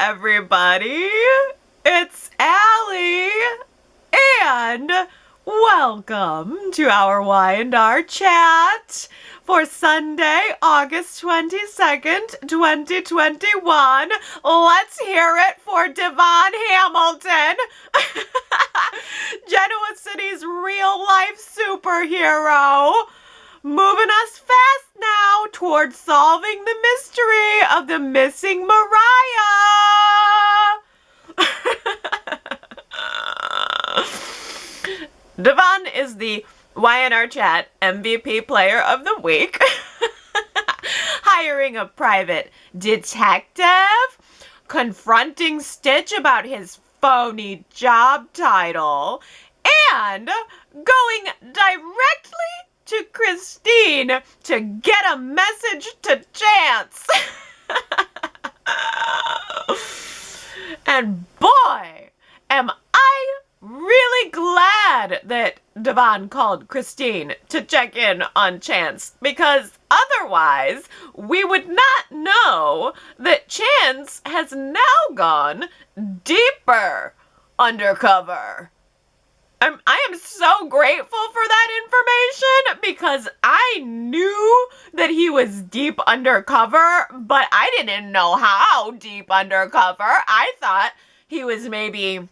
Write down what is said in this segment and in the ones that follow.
everybody. It's Allie, and welcome to our Y&R Chat for Sunday, August 22nd, 2021. Let's hear it for Devon Hamilton, Genoa City's real-life superhero, moving us fast now towards solving the mystery of the missing Mariah. Devon is the Y&R Chat MVP Player of the Week, hiring a private detective, confronting Stitch about his phony job title, and going directly to Christine to get a message to Chance. And boy, am I really glad that Devon called Christine to check in on Chance, because otherwise we would not know that Chance has now gone deeper undercover. I am so grateful for that information, because I knew that he was deep undercover, but I didn't know how deep undercover. I thought he was maybe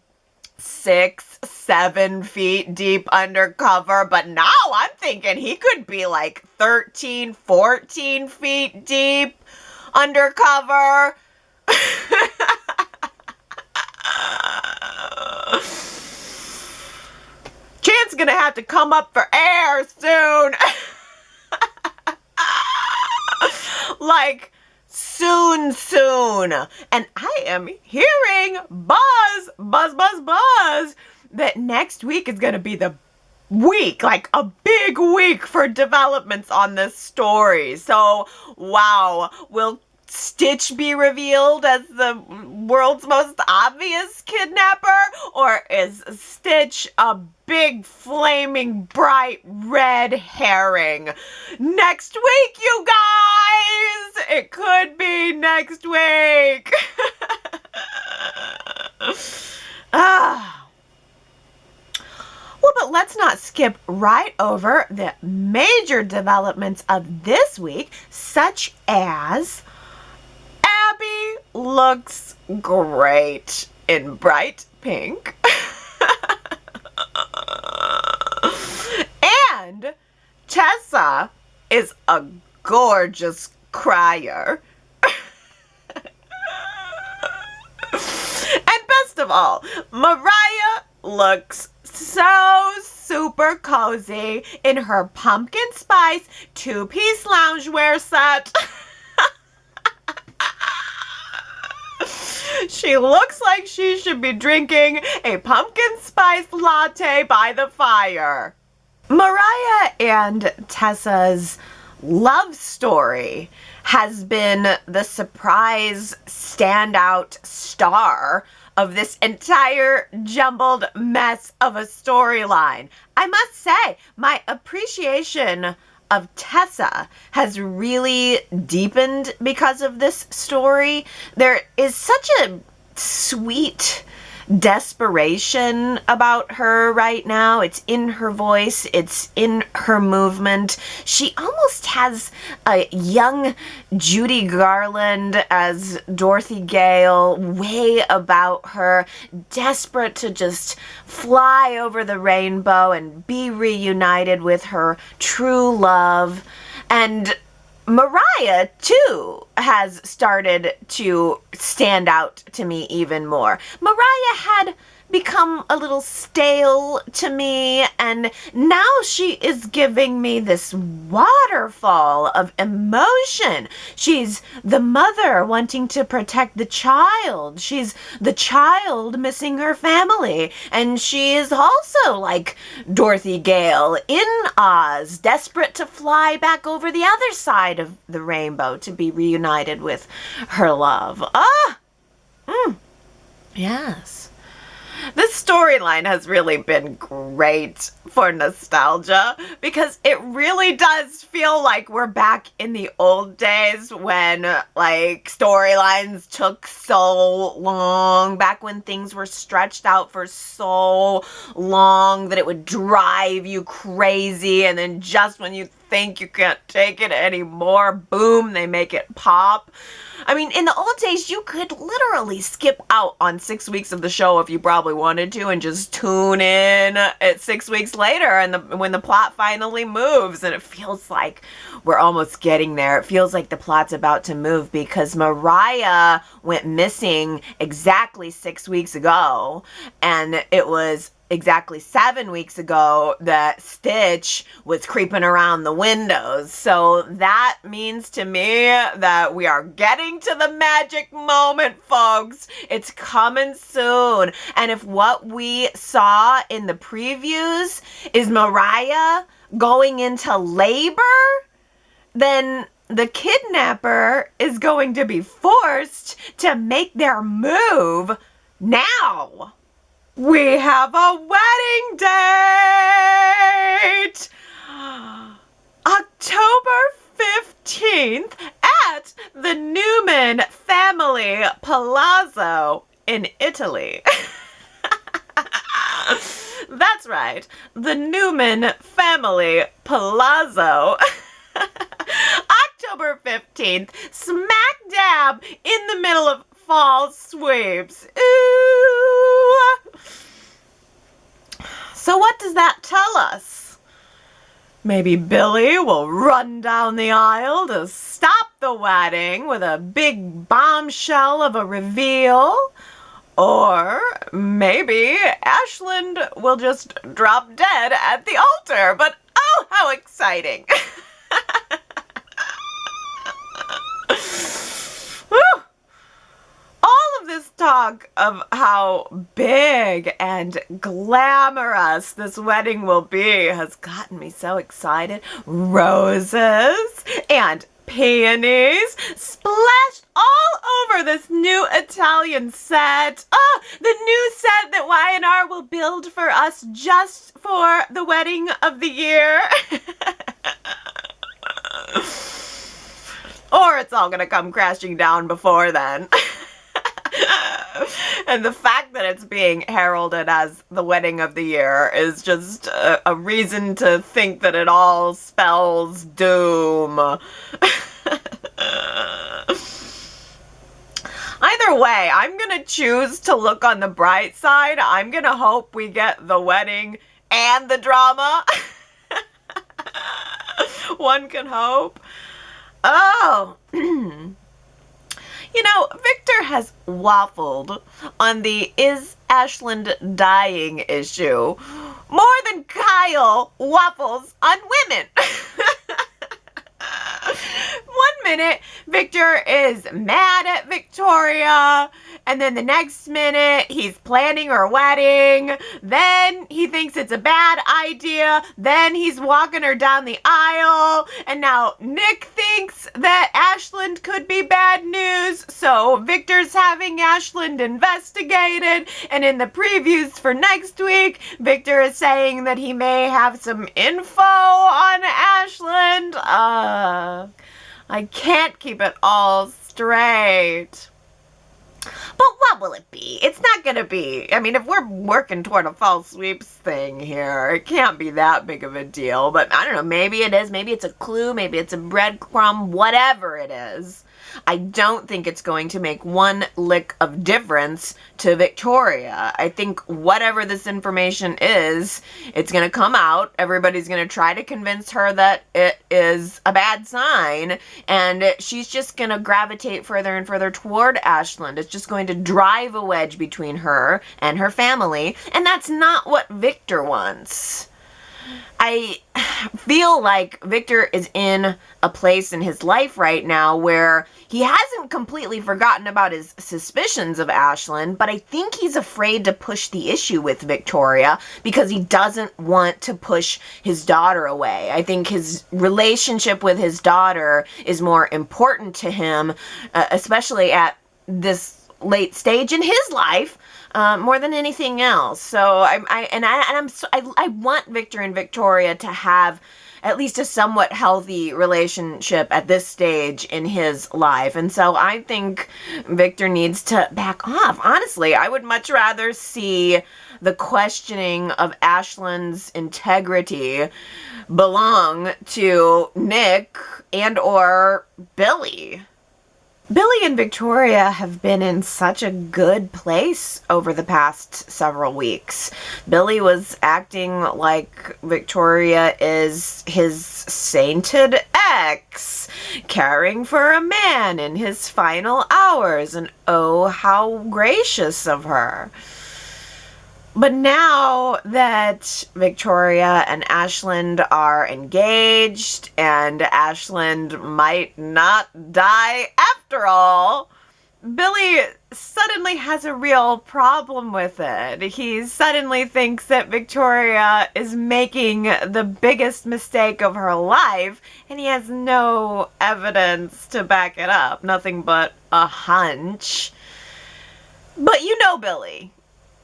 6-7 feet deep undercover, but now I'm thinking he could be like 13-14 feet deep undercover. Chance gonna have to come up for air soon. Like, soon. And I am hearing buzz, that next week is gonna be the week, like a big week for developments on this story. So, wow, will Stitch be revealed as the world's most obvious kidnapper? Or is Stitch a big, flaming, bright red herring? Next week, you guys! It could be next week! Well, but let's not skip right over the major developments of this week, such as Abby looks great in bright pink. And Tessa is a gorgeous crier. And best of all, Mariah looks so super cozy in her pumpkin spice two-piece loungewear set. She looks like she should be drinking a pumpkin spice latte by the fire. Mariah and Tessa's love story has been the surprise standout star of this entire jumbled mess of a storyline. I must say, my appreciation of Tessa has really deepened because of this story. There is such a sweet desperation about her right now. It's in her voice. It's in her movement. She almost has a young Judy Garland as Dorothy Gale way about her, desperate to just fly over the rainbow and be reunited with her true love. And Mariah, too, has started to stand out to me even more. Mariah had become a little stale to me, and now she is giving me this waterfall of emotion. She's the mother wanting to protect the child. She's the child missing her family. And she is also like Dorothy Gale in Oz, desperate to fly back over the other side of the rainbow to be reunited with her love. Yes. This storyline has really been great for nostalgia because it really does feel like we're back in the old days when, like, storylines took so long, back when things were stretched out for so long that it would drive you crazy, and then just when you think you can't take it anymore, boom, they make it pop. I mean, in the old days, you could literally skip out on 6 weeks of the show if you probably wanted to and just tune in at 6 weeks later and when the plot finally moves. And it feels like we're almost getting there. It feels like the plot's about to move because Mariah went missing exactly 6 weeks ago. And it was exactly 7 weeks ago that Stitch was creeping around the windows. So that means to me that we are getting to the magic moment, folks. It's coming soon. And if what we saw in the previews is Mariah going into labor, then the kidnapper is going to be forced to make their move now. We have a wedding date! October 15th at the Newman Family Palazzo in Italy. That's right, the Newman Family Palazzo. October 15th, smack dab in the middle of fall sweeps. Ooh! So what does that tell us? Maybe Billy will run down the aisle to stop the wedding with a big bombshell of a reveal. Or maybe Ashland will just drop dead at the altar. But oh, how exciting! This talk of how big and glamorous this wedding will be has gotten me so excited. Roses and peonies splashed all over this new Italian set. The new set that Y&R will build for us just for the wedding of the year. Or it's all gonna come crashing down before then. And the fact that it's being heralded as the wedding of the year is just a reason to think that it all spells doom. Either way, I'm gonna choose to look on the bright side. I'm gonna hope we get the wedding and the drama. One can hope. Oh. You know, Victor has waffled on the is Ashland dying issue more than Kyle waffles on women. 1 minute, Victor is mad at Victoria, and then the next minute, he's planning her wedding. Then he thinks it's a bad idea. Then he's walking her down the aisle. And now Nick thinks that Ashland could be bad news. So Victor's having Ashland investigated. And in the previews for next week, Victor is saying that he may have some info on Ashland. I can't keep it all straight. But what will it be? It's not going to be. I mean, if we're working toward a fall sweeps thing here, it can't be that big of a deal. But I don't know, maybe it is. Maybe it's a clue. Maybe it's a breadcrumb. Whatever it is. I don't think it's going to make one lick of difference to Victoria. I think whatever this information is, it's going to come out. Everybody's going to try to convince her that it is a bad sign. And she's just going to gravitate further and further toward Ashland. It's just going to drive a wedge between her and her family. And that's not what Victor wants. I feel like Victor is in a place in his life right now where he hasn't completely forgotten about his suspicions of Ashland, but I think he's afraid to push the issue with Victoria because he doesn't want to push his daughter away. I think his relationship with his daughter is more important to him, especially at this late stage in his life, more than anything else. So I want Victor and Victoria to have at least a somewhat healthy relationship at this stage in his life. And so I think Victor needs to back off. Honestly, I would much rather see the questioning of Ashland's integrity belong to Nick and or Billy. Billy and Victoria have been in such a good place over the past several weeks. Billy was acting like Victoria is his sainted ex, caring for a man in his final hours, and oh, how gracious of her. But now that Victoria and Ashland are engaged, and Ashland might not die after all, Billy suddenly has a real problem with it. He suddenly thinks that Victoria is making the biggest mistake of her life, and he has no evidence to back it up. Nothing but a hunch. But you know Billy.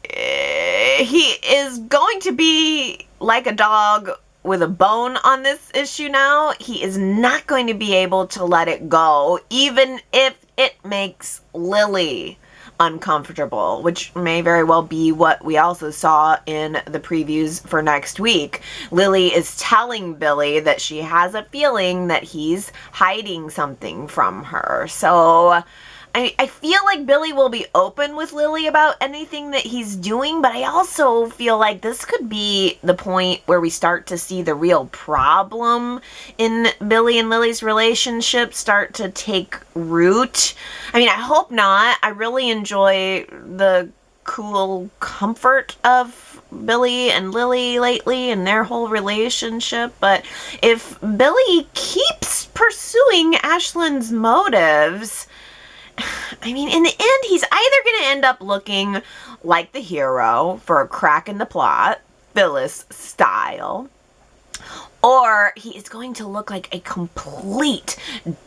He is going to be like a dog with a bone on this issue now. He is not going to be able to let it go, even if it makes Lily uncomfortable, which may very well be what we also saw in the previews for next week. Lily is telling Billy that she has a feeling that he's hiding something from her. So I feel like Billy will be open with Lily about anything that he's doing, but I also feel like this could be the point where we start to see the real problem in Billy and Lily's relationship start to take root. I mean, I hope not. I really enjoy the cool comfort of Billy and Lily lately and their whole relationship, but if Billy keeps pursuing Ashland's motives, I mean, in the end, he's either going to end up looking like the hero for a crack in the plot, Phyllis style, or he is going to look like a complete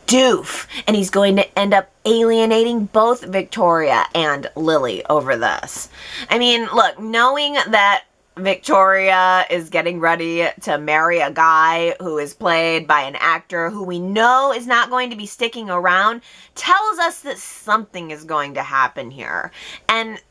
doof, and he's going to end up alienating both Victoria and Lily over this. I mean, look, knowing that Victoria is getting ready to marry a guy who is played by an actor who we know is not going to be sticking around tells us that something is going to happen here. And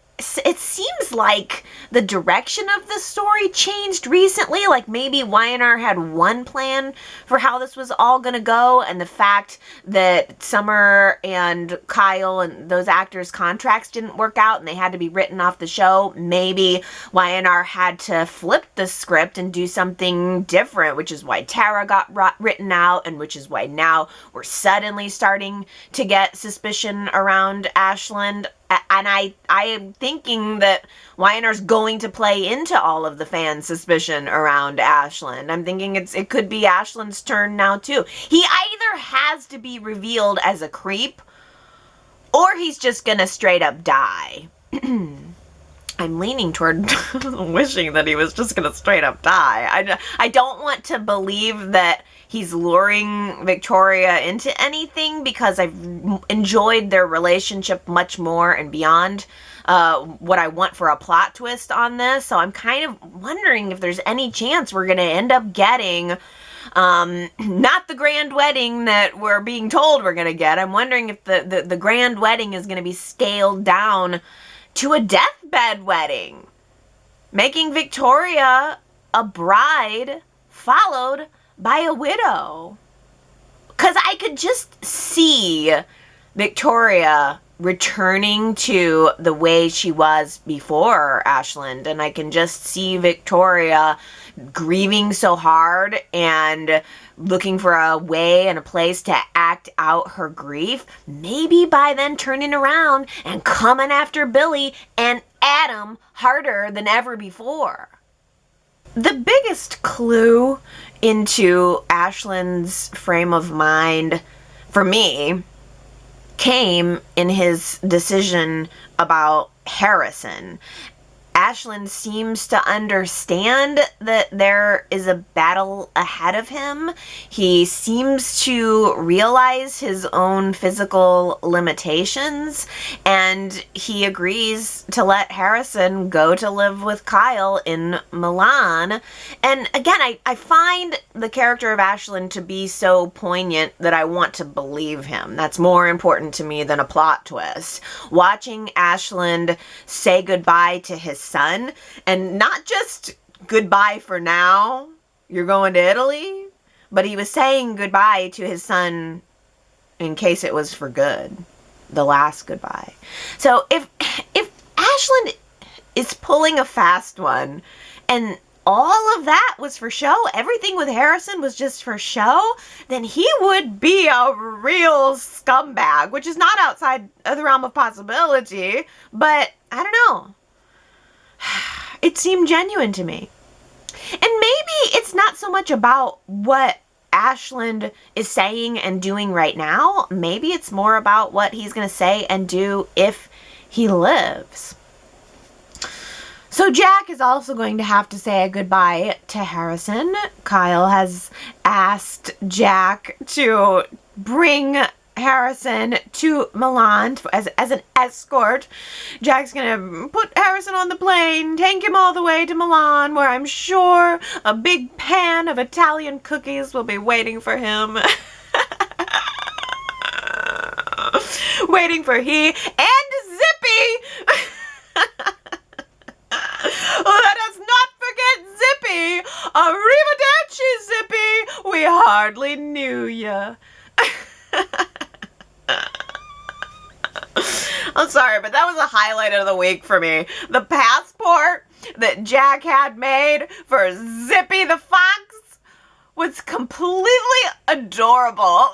it seems like the direction of the story changed recently. Like maybe Y&R had one plan for how this was all going to go, and the fact that Summer and Kyle and those actors' contracts didn't work out and they had to be written off the show, maybe Y&R had to flip the script and do something different, which is why Tara got written out, and which is why now we're suddenly starting to get suspicion around Ashland. And I am thinking that Y&R's going to play into all of the fans' suspicion around Ashland. I'm thinking it could be Ashland's turn now too. He either has to be revealed as a creep, or he's just gonna straight up die. I'm leaning toward wishing that he was just gonna straight up die. I don't want to believe that he's luring Victoria into anything, because I've enjoyed their relationship much more and beyond what I want for a plot twist on this. So I'm kind of wondering if there's any chance we're going to end up getting not the grand wedding that we're being told we're going to get. I'm wondering if the grand wedding is going to be scaled down to a deathbed wedding, making Victoria a bride followed by a widow. Because I could just see Victoria returning to the way she was before Ashland, and I can just see Victoria grieving so hard and looking for a way and a place to act out her grief, maybe by then turning around and coming after Billy and Adam harder than ever before. The biggest clue into Ashland's frame of mind for me came in his decision about Harrison. Ashland seems to understand that there is a battle ahead of him. He seems to realize his own physical limitations, and he agrees to let Harrison go to live with Kyle in Milan. And again, I find the character of Ashland to be so poignant that I want to believe him. That's more important to me than a plot twist. Watching Ashland say goodbye to his son, and not just goodbye for now, you're going to Italy, but he was saying goodbye to his son in case it was for good, the last goodbye. So if Ashland is pulling a fast one, and all of that was for show, everything with Harrison was just for show, then he would be a real scumbag, which is not outside of the realm of possibility, but I don't know. It seemed genuine to me. And maybe it's not so much about what Ashland is saying and doing right now. Maybe it's more about what he's going to say and do if he lives. So Jack is also going to have to say a goodbye to Harrison. Kyle has asked Jack to bring Harrison to Milan as an escort. Jack's gonna put Harrison on the plane, take him all the way to Milan, where I'm sure a big pan of Italian cookies will be waiting for him. Waiting for he and Zippy. Let us not forget Zippy. Arrivederci, Zippy. We hardly knew ya. I'm sorry, but that was a highlight of the week for me. The passport that Jack had made for Zippy the Fox was completely adorable.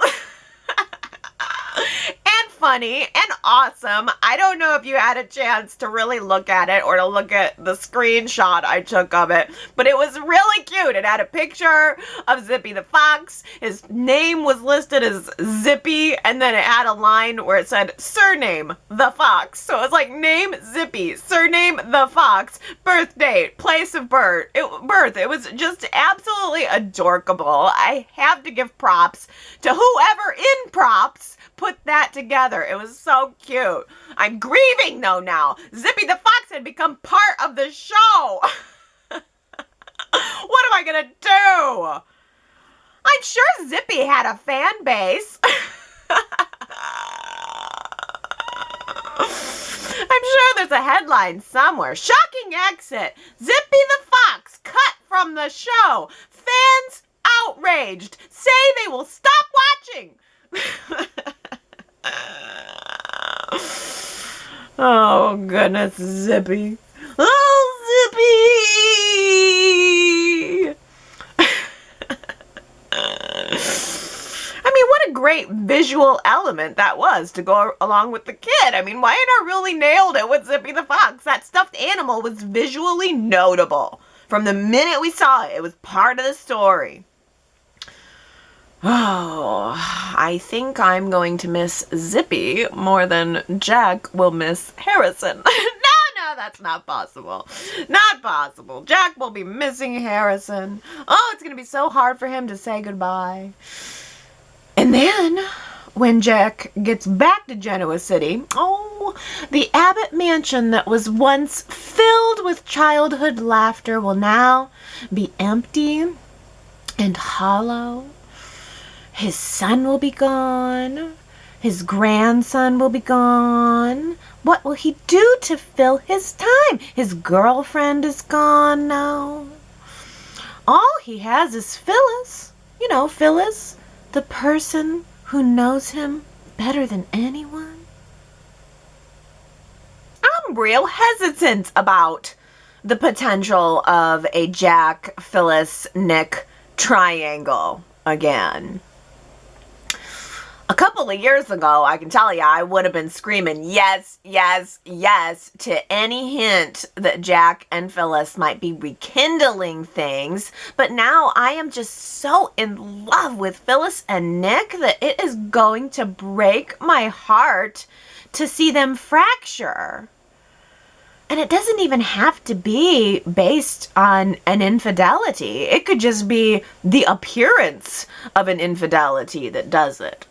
And funny and awesome. I don't know if you had a chance to really look at it or to look at the screenshot I took of it, but it was really cute. It had a picture of Zippy the Fox. His name was listed as Zippy, and then it had a line where it said surname the Fox. So it was like name Zippy, surname the Fox, birth date, place of birth. It was just absolutely adorable. I have to give props to whoever in props put that together. It was so cute. I'm grieving though now. Zippy the Fox had become part of the show. What am I gonna do? I'm sure Zippy had a fan base. I'm sure there's a headline somewhere. Shocking exit. Zippy the Fox cut from the show. Fans outraged. Say they will stop watching. Oh, goodness, Zippy. Oh, Zippy! I mean, what a great visual element that was to go along with the kid. I mean, Y&R really nailed it with Zippy the Fox. That stuffed animal was visually notable. From the minute we saw it, it was part of the story. Oh, I think I'm going to miss Zippy more than Jack will miss Harrison. No, that's not possible. Not possible. Jack will be missing Harrison. Oh, it's going to be so hard for him to say goodbye. And then, when Jack gets back to Genoa City, oh, the Abbott mansion that was once filled with childhood laughter will now be empty and hollow. His son will be gone. His grandson will be gone. What will he do to fill his time? His girlfriend is gone now. All he has is Phyllis. You know, Phyllis, the person who knows him better than anyone. I'm real hesitant about the potential of a Jack, Phyllis, Nick triangle again. A couple of years ago, I can tell you, I would have been screaming yes, yes, yes to any hint that Jack and Phyllis might be rekindling things. But now I am just so in love with Phyllis and Nick that it is going to break my heart to see them fracture. And it doesn't even have to be based on an infidelity. It could just be the appearance of an infidelity that does it.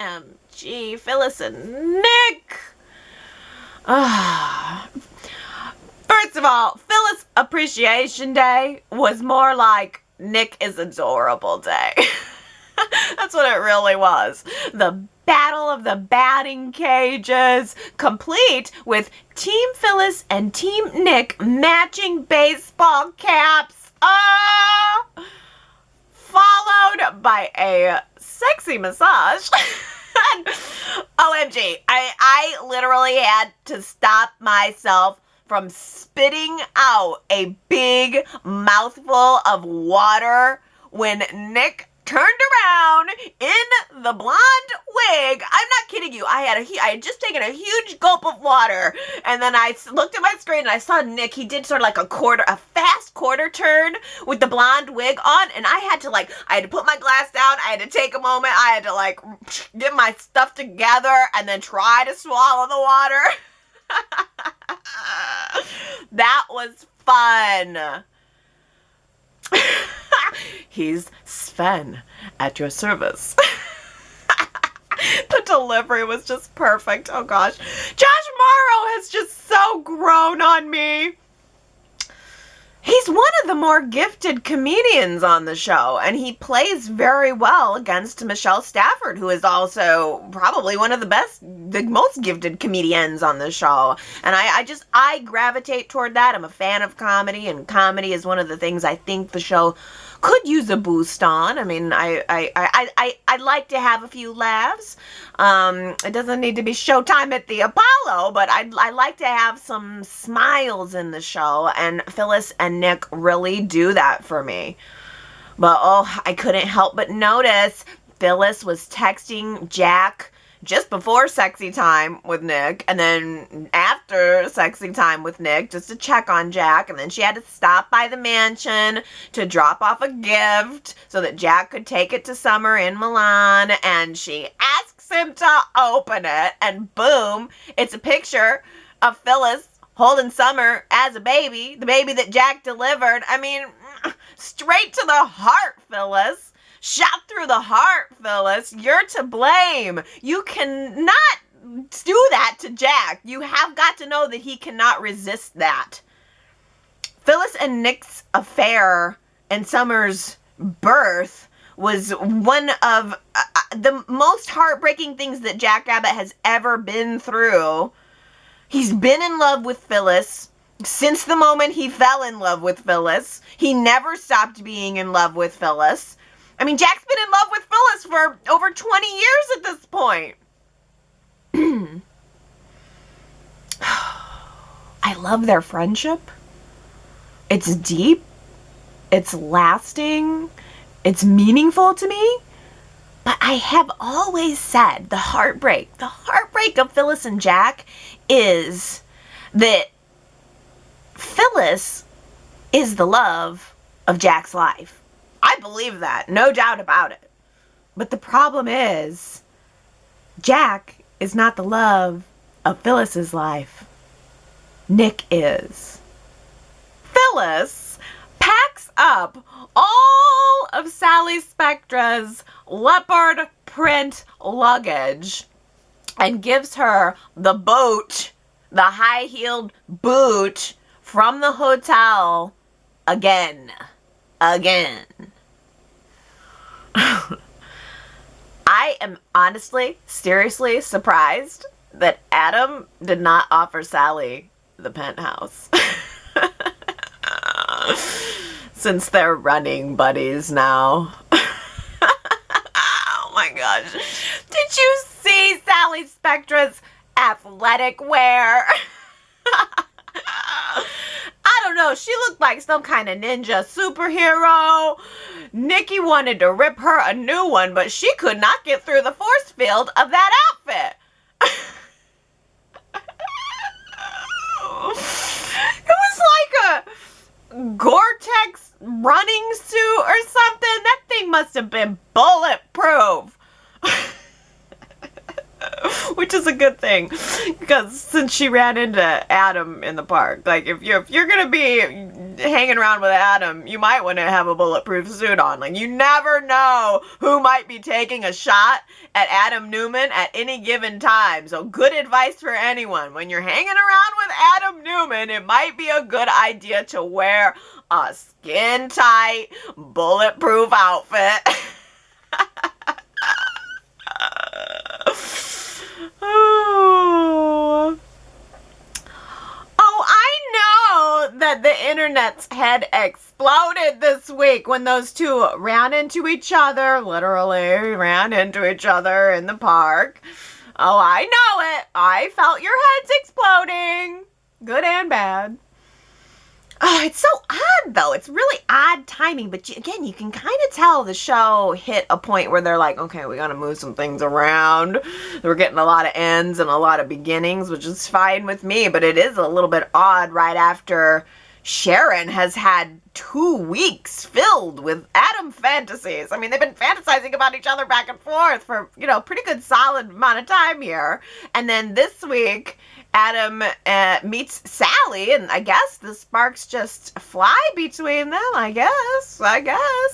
OMG, Phyllis and Nick. First of all, Phyllis Appreciation Day was more like Nick is Adorable Day. That's what it really was. The Battle of the Batting Cages, complete with Team Phyllis and Team Nick matching baseball caps. Followed by a sexy massage. OMG, I literally had to stop myself from spitting out a big mouthful of water when Nick turned around in the blonde wig. I'm not kidding you. I had just taken a huge gulp of water, and then I looked at my screen and I saw Nick. He did sort of like a fast quarter turn with the blonde wig on, and I had to put my glass down. I had to take a moment. I had to get my stuff together and then try to swallow the water. That was fun. He's Sven at your service. The delivery was just perfect. Oh gosh. Josh Morrow has just so grown on me. He's one of the more gifted comedians on the show, and he plays very well against Michelle Stafford, who is also probably one of the most gifted comedians on the show. And I gravitate toward that. I'm a fan of comedy, and comedy is one of the things I think the show could use a boost on. I mean, I'd like to have a few laughs. It doesn't need to be Showtime at the Apollo, but I like to have some smiles in the show, and Phyllis and Nick really do that for me. But I couldn't help but notice Phyllis was texting Jack just before sexy time with Nick, and then after sexy time with Nick, just to check on Jack, and then she had to stop by the mansion to drop off a gift so that Jack could take it to Summer in Milan, and she asks him to open it, and boom, it's a picture of Phyllis holding Summer as a baby, the baby that Jack delivered. I mean, straight to the heart, Phyllis. Shot through the heart, Phyllis. You're to blame. You cannot do that to Jack. You have got to know that he cannot resist that. Phyllis and Nick's affair and Summer's birth was one of the most heartbreaking things that Jack Rabbit has ever been through. He's been in love with Phyllis since the moment he fell in love with Phyllis. He never stopped being in love with Phyllis. I mean, Jack's been in love with Phyllis for over 20 years at this point. I love their friendship. It's deep. It's lasting. It's meaningful to me. But I have always said the heartbreak of Phyllis and Jack is that Phyllis is the love of Jack's life. I believe that, no doubt about it. But the problem is, Jack is not the love of Phyllis's life. Nick is. Phyllis packs up all of Sally Spectra's leopard print luggage and gives her the boot, the high-heeled boot from the hotel again. I am honestly, seriously surprised that Adam did not offer Sally the penthouse. Since they're running buddies now. Oh my gosh. Did you see Sally Spectra's athletic wear? I don't know. She looked like some kind of ninja superhero. Nikki wanted to rip her a new one, but she could not get through the force field of that outfit. It was like a Gore-Tex running suit or something. That thing must have been bulletproof. Which is a good thing. thing, because since she ran into Adam in the park, like if you're gonna be hanging around with Adam, you might want to have a bulletproof suit on. Like, you never know who might be taking a shot at Adam Newman at any given time. So good advice for anyone: when you're hanging around with Adam Newman, it might be a good idea to wear a skin-tight, bulletproof outfit. Oh, I know that the internet's head exploded this week when those two ran into each other, literally ran into each other in the park. Oh, I know it. I felt your heads exploding. Good and bad. Oh, it's so odd, though. It's really odd timing. But again, you can kind of tell the show hit a point where they're like, okay, we got to move some things around. We're getting a lot of ends and a lot of beginnings, which is fine with me. But it is a little bit odd right after Sharon has had 2 weeks filled with Adam fantasies. I mean, they've been fantasizing about each other back and forth for, pretty good solid amount of time here. And then this week, Adam meets Sally, and I guess the sparks just fly between them, I guess,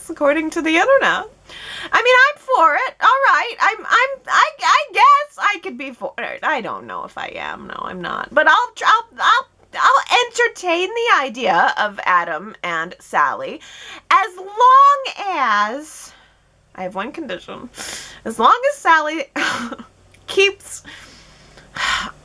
according to the internet. I mean, I'm for it. All right. I guess I could be for it. I don't know if I am. No, I'm not. But I'll entertain the idea of Adam and Sally, as long as, I have one condition, as long as Sally keeps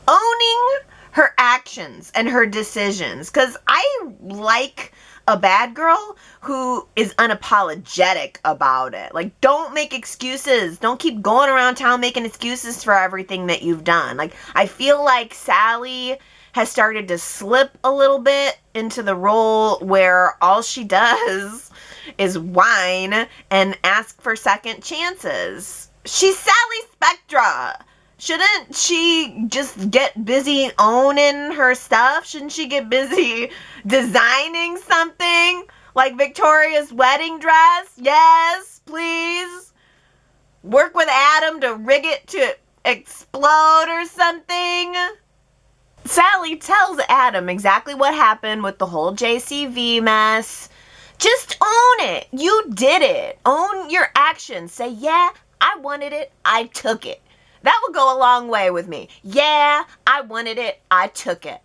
owning her actions and her decisions, because I like a bad girl who is unapologetic about it. Like, don't make excuses. Don't keep going around town making excuses for everything that you've done. Like, I feel like Sally has started to slip a little bit into the role where all she does is whine and ask for second chances. She's Sally Spectra. Shouldn't she just get busy owning her stuff? Shouldn't she get busy designing something like Victoria's wedding dress? Yes, please. Work with Adam to rig it to explode or something. Sally tells Adam exactly what happened with the whole JCV mess. Just own it. You did it. Own your actions. Say, yeah, I wanted it. I took it. That would go a long way with me. Yeah, I wanted it. I took it.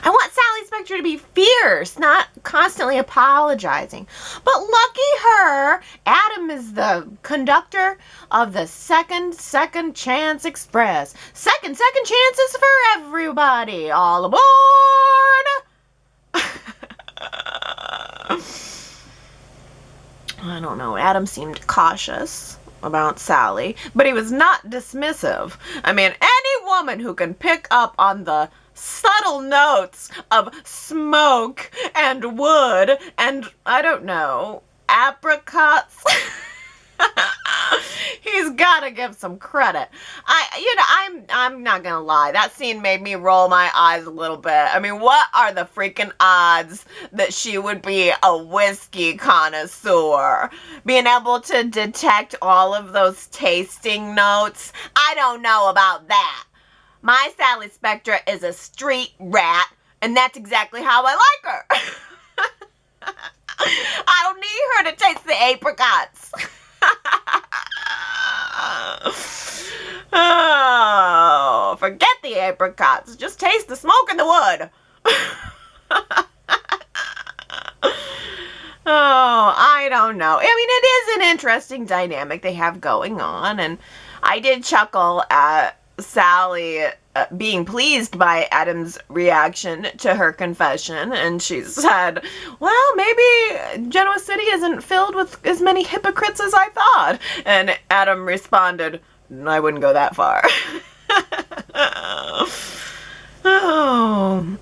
I want Sally Spectra to be fierce, not constantly apologizing. But lucky her, Adam is the conductor of the Second Chance Express. Second chances for everybody. All aboard! I don't know. Adam seemed cautious about Sally, but he was not dismissive. I mean, any woman who can pick up on the subtle notes of smoke and wood and, I don't know, apricots. He's got to give some credit. I'm not gonna lie. That scene made me roll my eyes a little bit. I mean, what are the freaking odds that she would be a whiskey connoisseur? Being able to detect all of those tasting notes? I don't know about that. My Sally Spectra is a street rat, and that's exactly how I like her. I don't need her to taste the apricots. Oh, forget the apricots. Just taste the smoke in the wood. Oh, I don't know. I mean, it is an interesting dynamic they have going on, and I did chuckle at Sally being pleased by Adam's reaction to her confession, and she said, well, maybe Genoa City isn't filled with as many hypocrites as I thought. And Adam responded, I wouldn't go that far. Oh.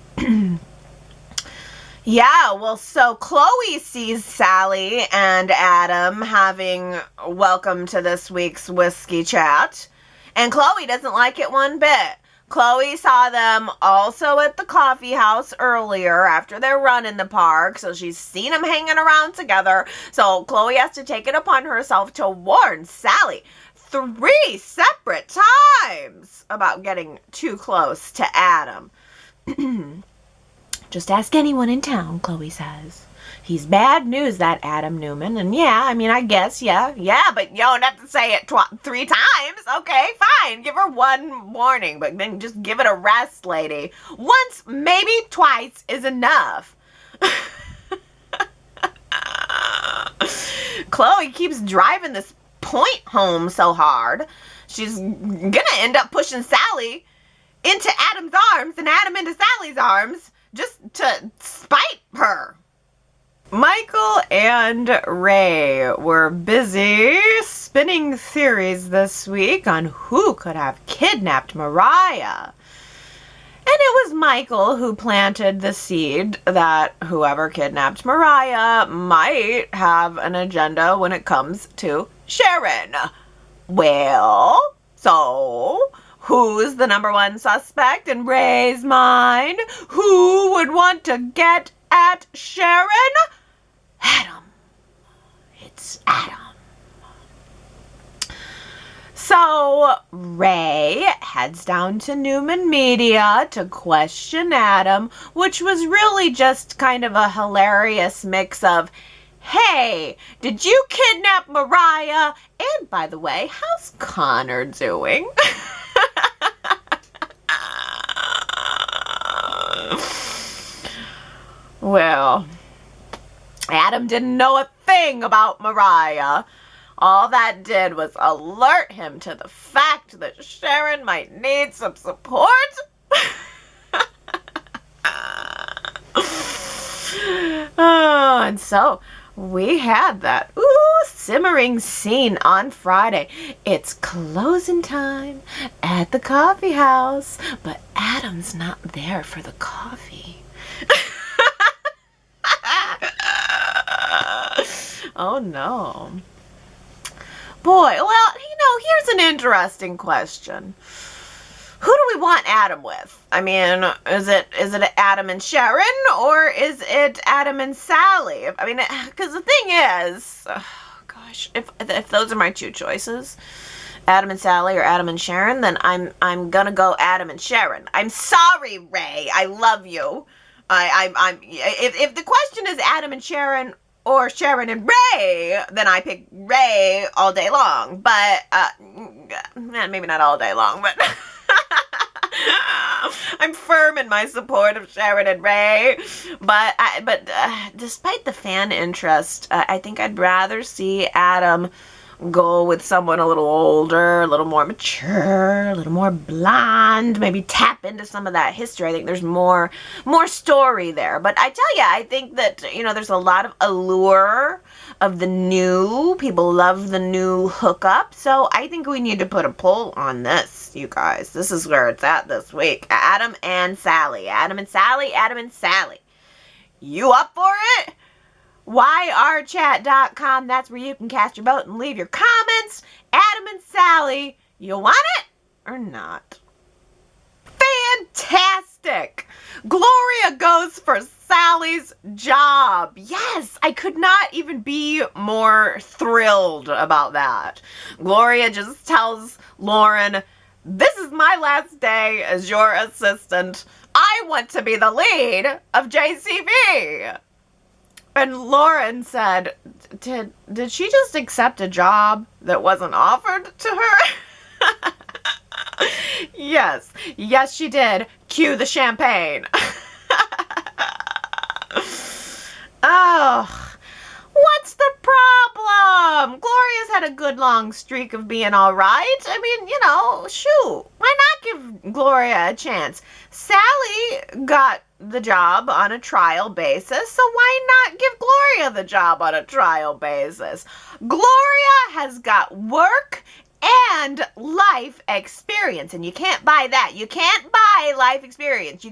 Yeah, well, so Chloe sees Sally and Adam having welcome to this week's whiskey chat, and Chloe doesn't like it one bit. Chloe saw them also at the coffee house earlier after their run in the park, so she's seen them hanging around together. So Chloe has to take it upon herself to warn Sally, 3 separate times about getting too close to Adam. Just ask anyone in town, Chloe says. He's bad news, that Adam Newman. And yeah, I mean, I guess, yeah, but you don't have to say it 3 times. Okay, fine. Give her 1 warning, but then just give it a rest, lady. Once, maybe twice is enough. Chloe keeps driving this point home so hard. She's gonna end up pushing Sally into Adam's arms and Adam into Sally's arms just to spite her. Michael and Ray were busy spinning theories this week on who could have kidnapped Mariah. And it was Michael who planted the seed that whoever kidnapped Mariah might have an agenda when it comes to Sharon. Well, so who's the #1 suspect in Ray's mind? Who would want to get at Sharon? Adam. It's Adam. So Ray heads down to Newman Media to question Adam, which was really just kind of a hilarious mix of, hey, did you kidnap Mariah? And by the way, how's Connor doing? Well, Adam didn't know a thing about Mariah. All that did was alert him to the fact that Sharon might need some support. Oh, and so we had that simmering scene on Friday. It's closing time at the coffee house, but Adam's not there for the coffee. Oh no. Boy, well, here's an interesting question. Who do we want Adam with? I mean, is it Adam and Sharon, or is it Adam and Sally? I mean, because the thing is, gosh, if those are my 2 choices, Adam and Sally or Adam and Sharon, then I'm gonna go Adam and Sharon. I'm sorry, Ray. I love you. If the question is Adam and Sharon or Sharon and Ray, then I pick Ray all day long. But maybe not all day long, but I'm firm in my support of Sharon and Ray. But despite the fan interest, I think I'd rather see Adam go with someone a little older, a little more mature, a little more blonde, maybe tap into some of that history. I think there's more story there. But I tell you, I think that, there's a lot of allure of the new. People love the new hookup. So I think we need to put a poll on this, you guys. This is where it's at this week. Adam and Sally. Adam and Sally. Adam and Sally. You up for it? YRChat.com. That's where you can cast your vote and leave your comments. Adam and Sally, you want it or not? Fantastic! Gloria goes for Sally's job. Yes, I could not even be more thrilled about that. Gloria just tells Lauren, this is my last day as your assistant. I want to be the lead of JCV. And Lauren said, did she just accept a job that wasn't offered to her? Yes, she did. Cue the champagne. Oh, what's the problem? Gloria's had a good long streak of being all right. I mean, shoot, why not give Gloria a chance? Sally got the job on a trial basis, so why not give Gloria the job on a trial basis? Gloria has got work and life experience, and you can't buy that. You can't buy life experience.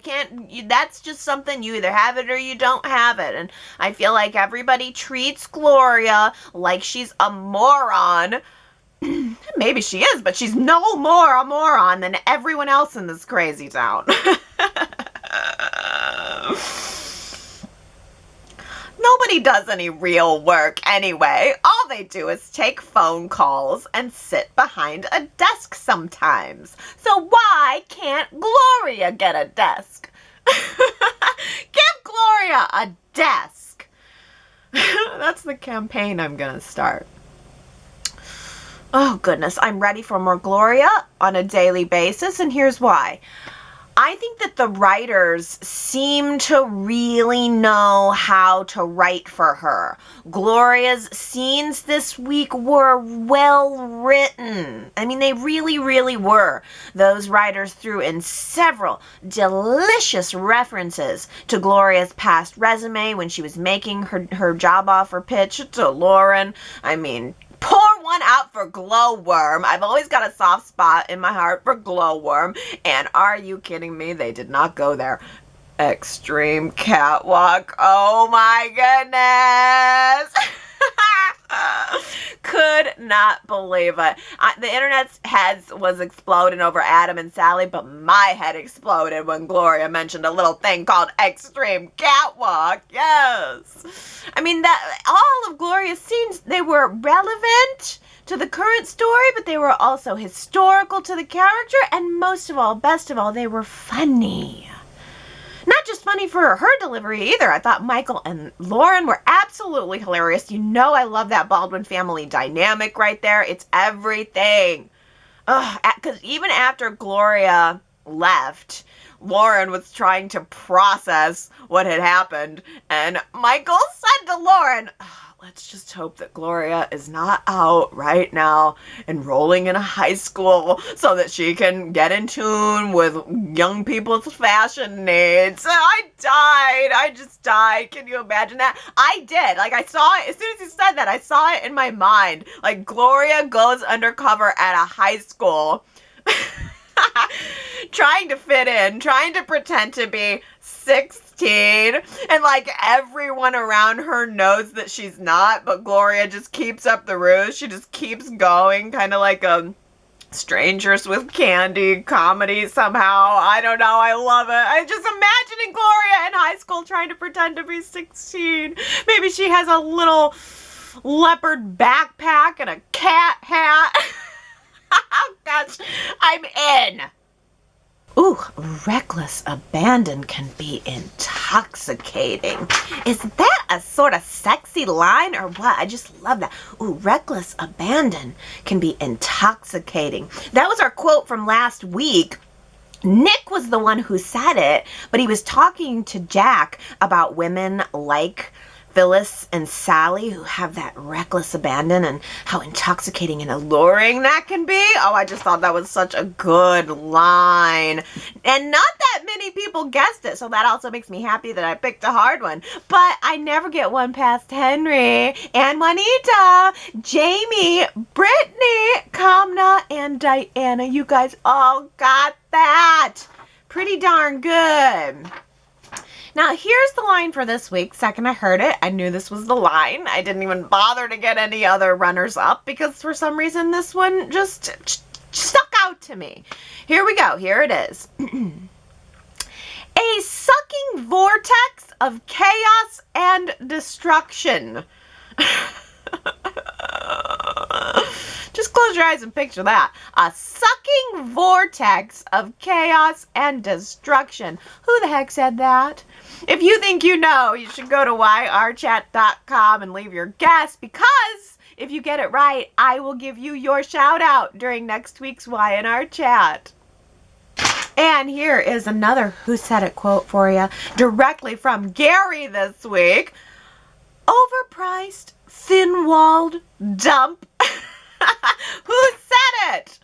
That's just something, you either have it or you don't have it. And I feel like everybody treats Gloria like she's a moron. Maybe she is, but she's no more a moron than everyone else in this crazy town. Nobody does any real work anyway. All they do is take phone calls and sit behind a desk sometimes. So why can't Gloria get a desk? Give Gloria a desk. That's the campaign I'm going to start. Oh, goodness. I'm ready for more Gloria on a daily basis, and here's why. I think that the writers seem to really know how to write for her. Gloria's scenes this week were well written. I mean, they really, really were. Those writers threw in several delicious references to Gloria's past resume when she was making her job offer pitch to Lauren. I mean, pour one out for Glowworm. I've always got a soft spot in my heart for Glowworm. And are you kidding me? They did not go there. Extreme catwalk. Oh my goodness. Could not believe it. The internet's heads was exploding over Adam and Sally, but my head exploded when Gloria mentioned a little thing called extreme catwalk. Yes. I mean, that all of Gloria's scenes, they were relevant to the current story, but they were also historical to the character, and most of all, best of all, they were funny. Not just funny for her delivery either. I thought Michael and Lauren were absolutely hilarious. You know I love that Baldwin family dynamic right there. It's everything. Because even after Gloria left, Lauren was trying to process what had happened. And Michael said to Lauren, let's just hope that Gloria is not out right now enrolling in a high school so that she can get in tune with young people's fashion needs. I died. I just died. Can you imagine that? I did. Like, I saw it. As soon as he said that, I saw it in my mind. Like, Gloria goes undercover at a high school trying to fit in, trying to pretend to be 16, and like everyone around her knows that she's not, but Gloria just keeps up the ruse. She just keeps going, kind of like a Strangers with Candy comedy somehow. I don't know. I love it. I just imagining Gloria in high school trying to pretend to be 16. Maybe she has a little leopard backpack and a cat hat. Oh gosh, I'm in. Ooh, reckless abandon can be intoxicating. Is that a sort of sexy line or what? I just love that. Ooh, reckless abandon can be intoxicating. That was our quote from last week. Nick was the one who said it, but he was talking to Jack about women like Phyllis and Sally who have that reckless abandon and how intoxicating and alluring that can be. Oh, I just thought that was such a good line. And not that many people guessed it, so that also makes me happy that I picked a hard one. But I never get one past Henry and Juanita, Jamie, Brittany, Kamna, and Diana. You guys all got that. Pretty darn good. Now, here's the line for this week. Second I heard it, I knew this was the line. I didn't even bother to get any other runners up because for some reason this one just stuck out to me. Here we go. Here it is. A sucking vortex of chaos and destruction. Just close your eyes and picture that. A sucking vortex of chaos and destruction. Who the heck said that? If you think you know, you should go to yrchat.com and leave your guess, because if you get it right, I will give you your shout out during next week's Y&R Chat. And here is another Who Said It quote for you, directly from Gary this week. Overpriced, thin-walled dump. Who said it?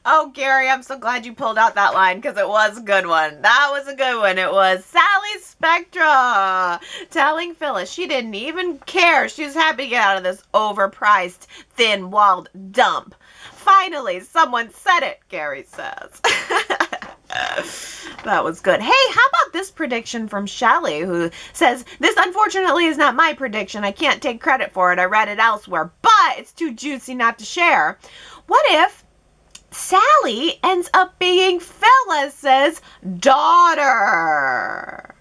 Oh, Gary, I'm so glad you pulled out that line because it was a good one. That was a good one. It was Sally Spectra telling Phyllis she didn't even care. She was happy to get out of this overpriced, thin-walled dump. Finally, someone said it, Gary says. That was good. Hey, how about this prediction from Shelley, who says, this unfortunately is not my prediction. I can't take credit for it. I read it elsewhere, but it's too juicy not to share. What if Sally ends up being Phyllis's daughter?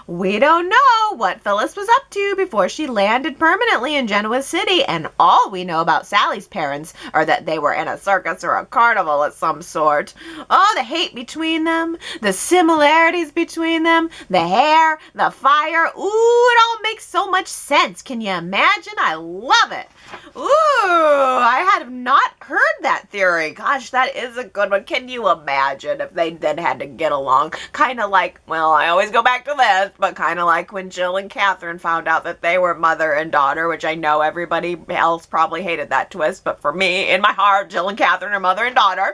We don't know what Phyllis was up to before she landed permanently in Genoa City, and all we know about Sally's parents are that they were in a circus or a carnival of some sort. Oh, the hate between them, the similarities between them, the hair, the fire. Ooh, it all makes so much sense. Can you imagine? I love it. Ooh, I had not heard that theory. Gosh, that is a good one. Can you imagine if they then had to get along? Kind of like, well, I always go back to this, but kind of like when Jill and Catherine found out that they were mother and daughter, which I know everybody else probably hated that twist, but for me, in my heart, Jill and Catherine are mother and daughter.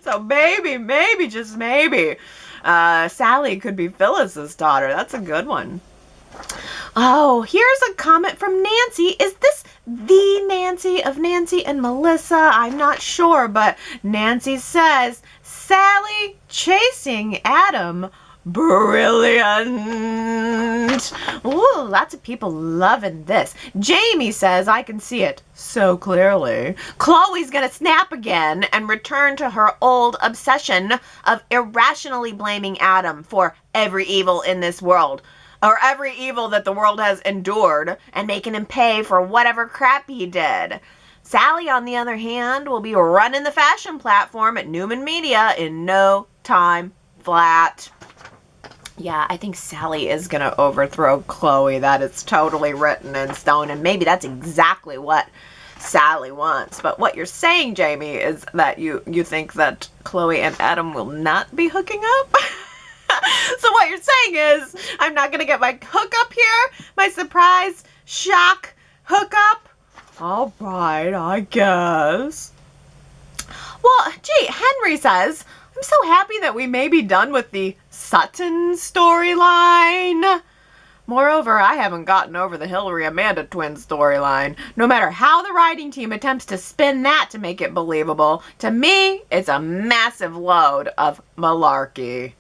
So maybe, just maybe, Sally could be Phyllis's daughter. That's a good one. Oh, here's a comment from Nancy. Is this the Nancy of Nancy and Melissa? I'm not sure, but Nancy says, Sally chasing Adam. Brilliant. Ooh, lots of people loving this. Jamie says, I can see it so clearly. Chloe's gonna snap again and return to her old obsession of irrationally blaming Adam for every evil in this world, or every evil that the world has endured, and making him pay for whatever crap he did. Sally, on the other hand, will be running the fashion platform at Newman Media in no time flat. Yeah, I think Sally is going to overthrow Chloe. That is totally written in stone, and maybe that's exactly what Sally wants. But what you're saying, Jamie, is that you think that Chloe and Adam will not be hooking up? So what you're saying is, I'm not going to get my hookup here? My surprise, shock hookup? All right, I guess. Well, gee, Henry says, I'm so happy that we may be done with the Sutton storyline. Moreover, I haven't gotten over the Hillary-Amanda twin storyline. No matter how the writing team attempts to spin that to make it believable, to me, it's a massive load of malarkey.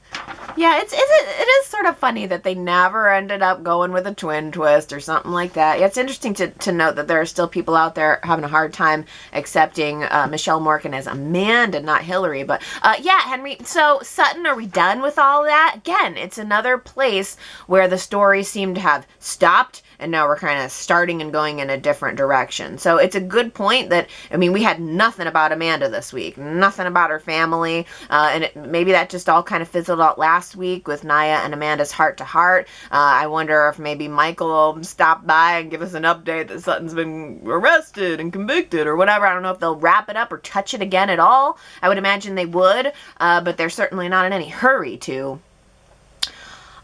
Yeah, it is sort of funny that they never ended up going with a twin twist or something like that. Yeah, it's interesting to note that there are still people out there having a hard time accepting Michelle Morgan as Amanda, not Hillary. But yeah, Henry, so Sutton, are we done with all that? Again, it's another place where the story seemed to have stopped, and now we're kind of starting and going in a different direction. So it's a good point that, I mean, we had nothing about Amanda this week, nothing about her family, and maybe that just all kind of fizzled out last week with Naya and Amanda's heart-to-heart. I wonder if maybe Michael will stop by and give us an update that Sutton's been arrested and convicted or whatever. I don't know if they'll wrap it up or touch it again at all. I would imagine they would, but they're certainly not in any hurry to.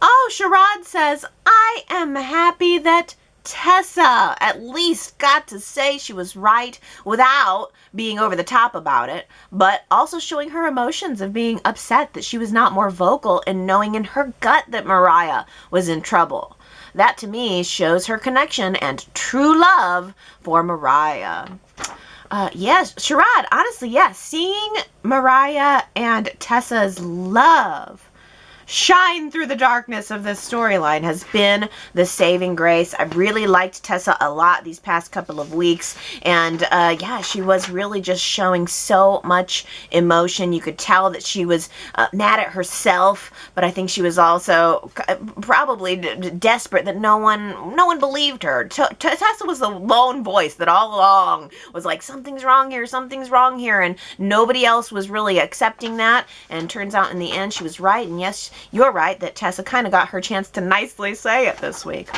Oh, Sherrod says, I am happy that Tessa at least got to say she was right without being over the top about it, but also showing her emotions of being upset that she was not more vocal and knowing in her gut that Mariah was in trouble. That to me shows her connection and true love for Mariah. Yes, Sherrod, honestly, yes, seeing Mariah and Tessa's love shine through the darkness of this storyline has been the saving grace. I've really liked Tessa a lot these past couple of weeks, and yeah, she was really just showing so much emotion. You could tell that she was mad at herself, but I think she was also probably desperate that no one believed her. Tessa was the lone voice that all along was like, something's wrong here, and nobody else was really accepting that, and turns out in the end she was right, and yes, you're right that Tessa kind of got her chance to nicely say it this week.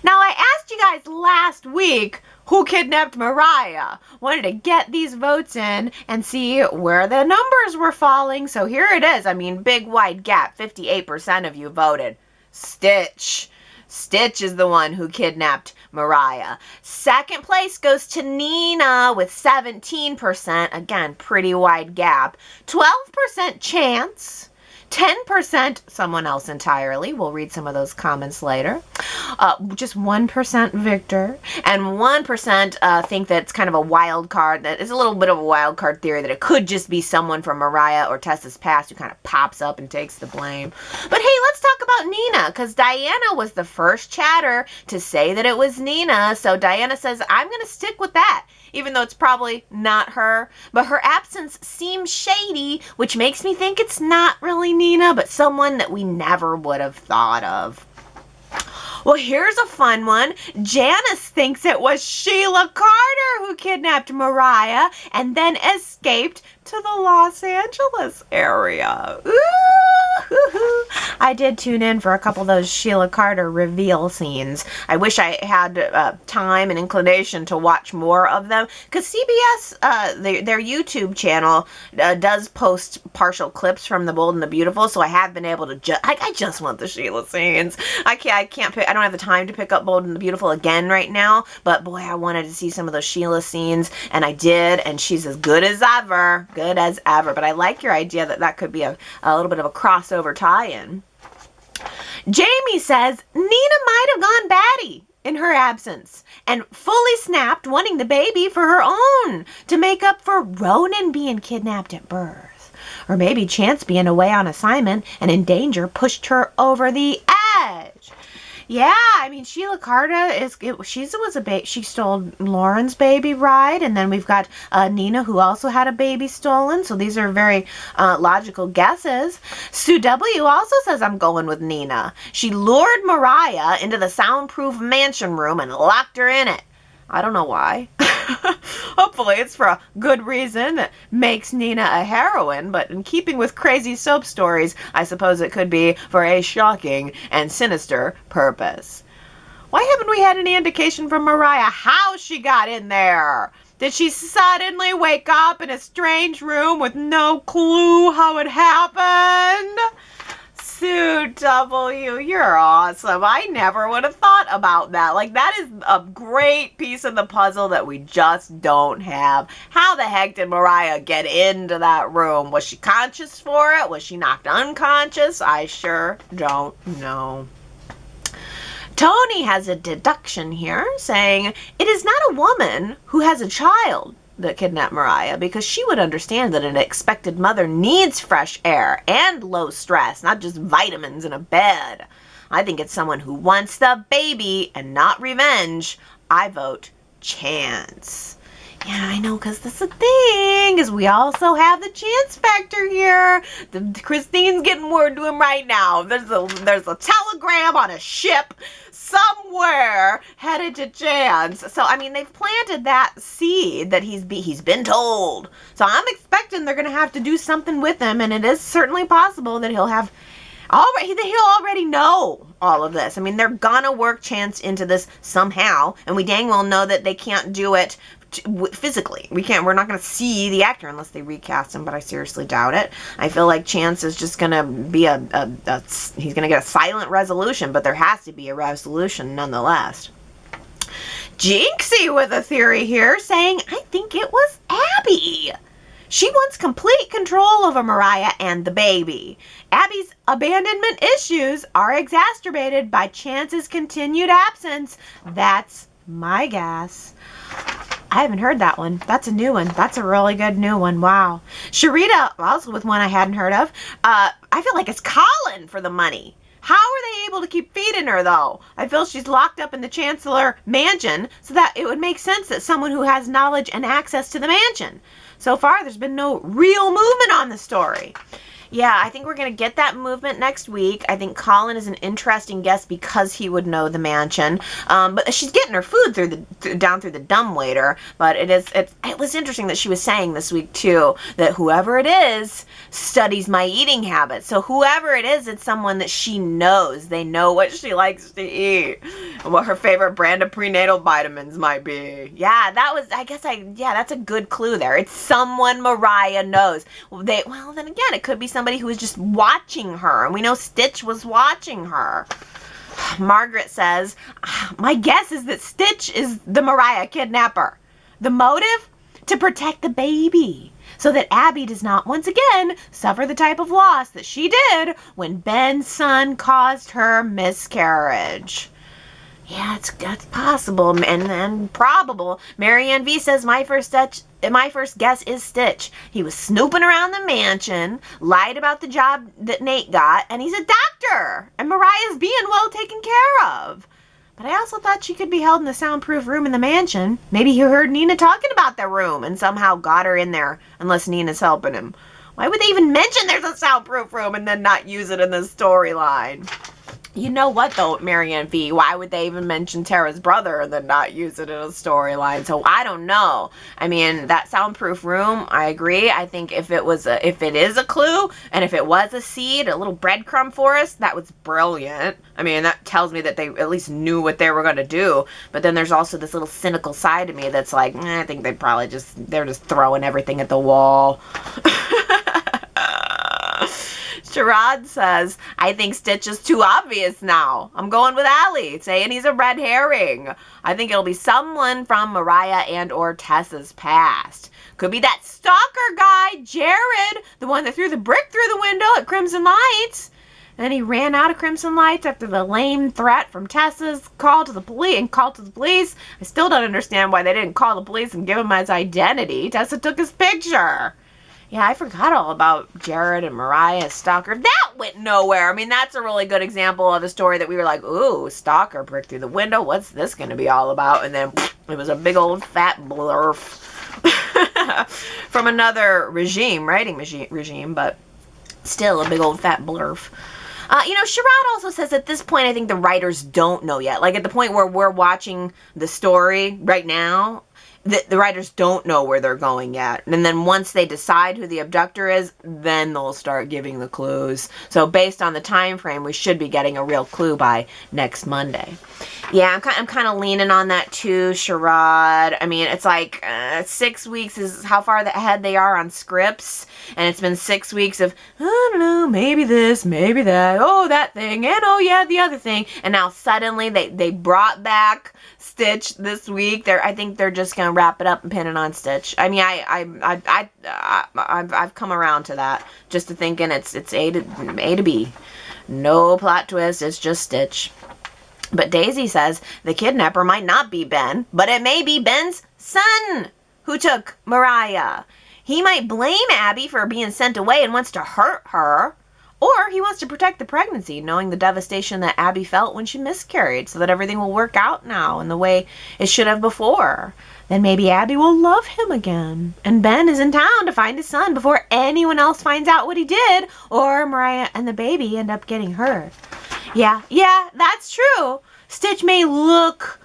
Now, I asked you guys last week who kidnapped Mariah. Wanted to get these votes in and see where the numbers were falling. So here it is. I mean, big wide gap. 58% of you voted Stitch. Stitch is the one who kidnapped Mariah. Second place goes to Nina with 17%. Again, pretty wide gap. 12% Chance. 10% someone else entirely. We'll read some of those comments later. Just 1% Victor. And 1% think that it's kind of a wild card. That is a little bit of a wild card theory that it could just be someone from Mariah or Tessa's past who kind of pops up and takes the blame. But hey, let's talk about Nina, because Diana was the first chatter to say that it was Nina. So Diana says, I'm going to stick with that. even though it's probably not her. But her absence seems shady, which makes me think it's not really Nina, but someone that we never would have thought of. Well, here's a fun one. Janice thinks it was Sheila Carter who kidnapped Mariah and then escaped to the Los Angeles area. Ooh, I did tune in for a couple of those Sheila Carter reveal scenes. I wish I had time and inclination to watch more of them, because CBS, their YouTube channel does post partial clips from The Bold and the Beautiful, so I have been able to I just want the Sheila scenes. I can't pick, I don't have the time to pick up Bold and the Beautiful again right now, but boy, I wanted to see some of those Sheila scenes, and I did, and she's as good as ever. Good as ever. But I like your idea that that could be a little bit of a crossover tie-in. Jamie says Nina might have gone batty in her absence and fully snapped, wanting the baby for her own to make up for Ronan being kidnapped at birth. Or maybe Chance being away on assignment and in danger pushed her over the edge. Yeah, I mean, Sheila Carter she stole Lauren's baby, right? And then we've got Nina, who also had a baby stolen. So these are very logical guesses. Sue W. also says, I'm going with Nina. She lured Mariah into the soundproof mansion room and locked her in it. I don't know why. Hopefully it's for a good reason that makes Nina a heroine, but in keeping with crazy soap stories, I suppose it could be for a shocking and sinister purpose. Why haven't we had any indication from Mariah how she got in there? Did she suddenly wake up in a strange room with no clue how it happened? Sue W., you're awesome. I never would have thought about that. Like, that is a great piece of the puzzle that we just don't have. How the heck did Mariah get into that room? Was she conscious for it? Was she knocked unconscious? I sure don't know. Tony has a deduction here saying, it is not a woman who has a child that kidnapped Mariah, because she would understand that an expected mother needs fresh air and low stress, not just vitamins in a bed. I think it's someone who wants the baby and not revenge. I vote Chance. Yeah, I know, because that's the thing, is we also have the Chance factor here. Christine's getting word to him right now. There's a telegram on a ship somewhere headed to Chance. So, I mean, they've planted that seed that he's been told. So I'm expecting they're going to have to do something with him, and it is certainly possible that he'll already know all of this. I mean, they're gonna work Chance into this somehow, and we dang well know that they can't do it physically. We're not going to see the actor unless they recast him, but I seriously doubt it. I feel like Chance is just going to be he's going to get a silent resolution, but there has to be a resolution nonetheless. Jinxie with a theory here saying, I think it was Abby. She wants complete control over Mariah and the baby. Abby's abandonment issues are exacerbated by Chance's continued absence. That's my guess. I haven't heard that one. That's a new one. That's a really good new one. Wow. Sharita, also with one I hadn't heard of. I feel like it's Colin for the money. How are they able to keep feeding her, though? I feel she's locked up in the Chancellor mansion, so that it would make sense that someone who has knowledge and access to the mansion. So far, there's been no real movement on the story. Yeah, I think we're going to get that movement next week. I think Colin is an interesting guest because he would know the mansion. But she's getting her food down through the dumbwaiter. But it was interesting that she was saying this week, too, that whoever it is studies my eating habits. So whoever it is, it's someone that she knows. They know what she likes to eat and what her favorite brand of prenatal vitamins might be. Yeah, that's a good clue there. It's someone Mariah knows. Well, then again, it could be somebody who was just watching her, and we know Stitch was watching her. Margaret says, my guess is that Stitch is the Mariah kidnapper. The motive? To protect the baby, so that Abby does not once again suffer the type of loss that she did when Ben's son caused her miscarriage. Yeah, that's possible and probable. Marianne V says, my first guess is Stitch. He was snooping around the mansion, lied about the job that Nate got, and he's a doctor. And Mariah's being well taken care of. But I also thought she could be held in the soundproof room in the mansion. Maybe he heard Nina talking about the room and somehow got her in there, unless Nina's helping him. Why would they even mention there's a soundproof room and then not use it in the storyline? You know what, though, Marianne V? Why would they even mention Tara's brother and then not use it in a storyline? So I don't know. I mean, that soundproof room, I agree. I think if it is a clue and if it was a seed, a little breadcrumb for us, that was brilliant. I mean, that tells me that they at least knew what they were going to do. But then there's also this little cynical side of me that's like, I think they're just throwing everything at the wall. Sherrod says, I think Stitch is too obvious now. I'm going with Allie, saying he's a red herring. I think it'll be someone from Mariah and or Tessa's past. Could be that stalker guy, Jared, the one that threw the brick through the window at Crimson Lights. And he ran out of Crimson Lights after the lame threat from Tessa's call to the police. I still don't understand why they didn't call the police and give him his identity. Tessa took his picture. Yeah, I forgot all about Jared and Mariah, stalker. That went nowhere. I mean, that's a really good example of a story that we were like, ooh, stalker, brick through the window. What's this going to be all about? And then it was a big old fat blurf from another writing regime, but still a big old fat blurf. Sherrod also says at this point, I think the writers don't know yet. Like at the point where we're watching the story right now, the writers don't know where they're going yet. And then once they decide who the abductor is, then they'll start giving the clues. So based on the time frame, we should be getting a real clue by next Monday. Yeah, I'm kind of leaning on that too, Sherrod. I mean, it's like 6 weeks is how far ahead they are on scripts. And it's been 6 weeks of, I don't know, maybe this, maybe that, oh, that thing, and oh, yeah, the other thing. And now suddenly they brought back Stitch this week. I think they're just going to wrap it up and pin it on Stitch. I mean, I've come around to that, just to thinking it's A to B. No plot twist, it's just Stitch. But Daisy says the kidnapper might not be Ben, but it may be Ben's son who took Mariah. He might blame Abby for being sent away and wants to hurt her. Or he wants to protect the pregnancy, knowing the devastation that Abby felt when she miscarried, so that everything will work out now in the way it should have before. Then maybe Abby will love him again. And Ben is in town to find his son before anyone else finds out what he did, or Mariah and the baby end up getting hurt. Yeah, that's true. Stitch may look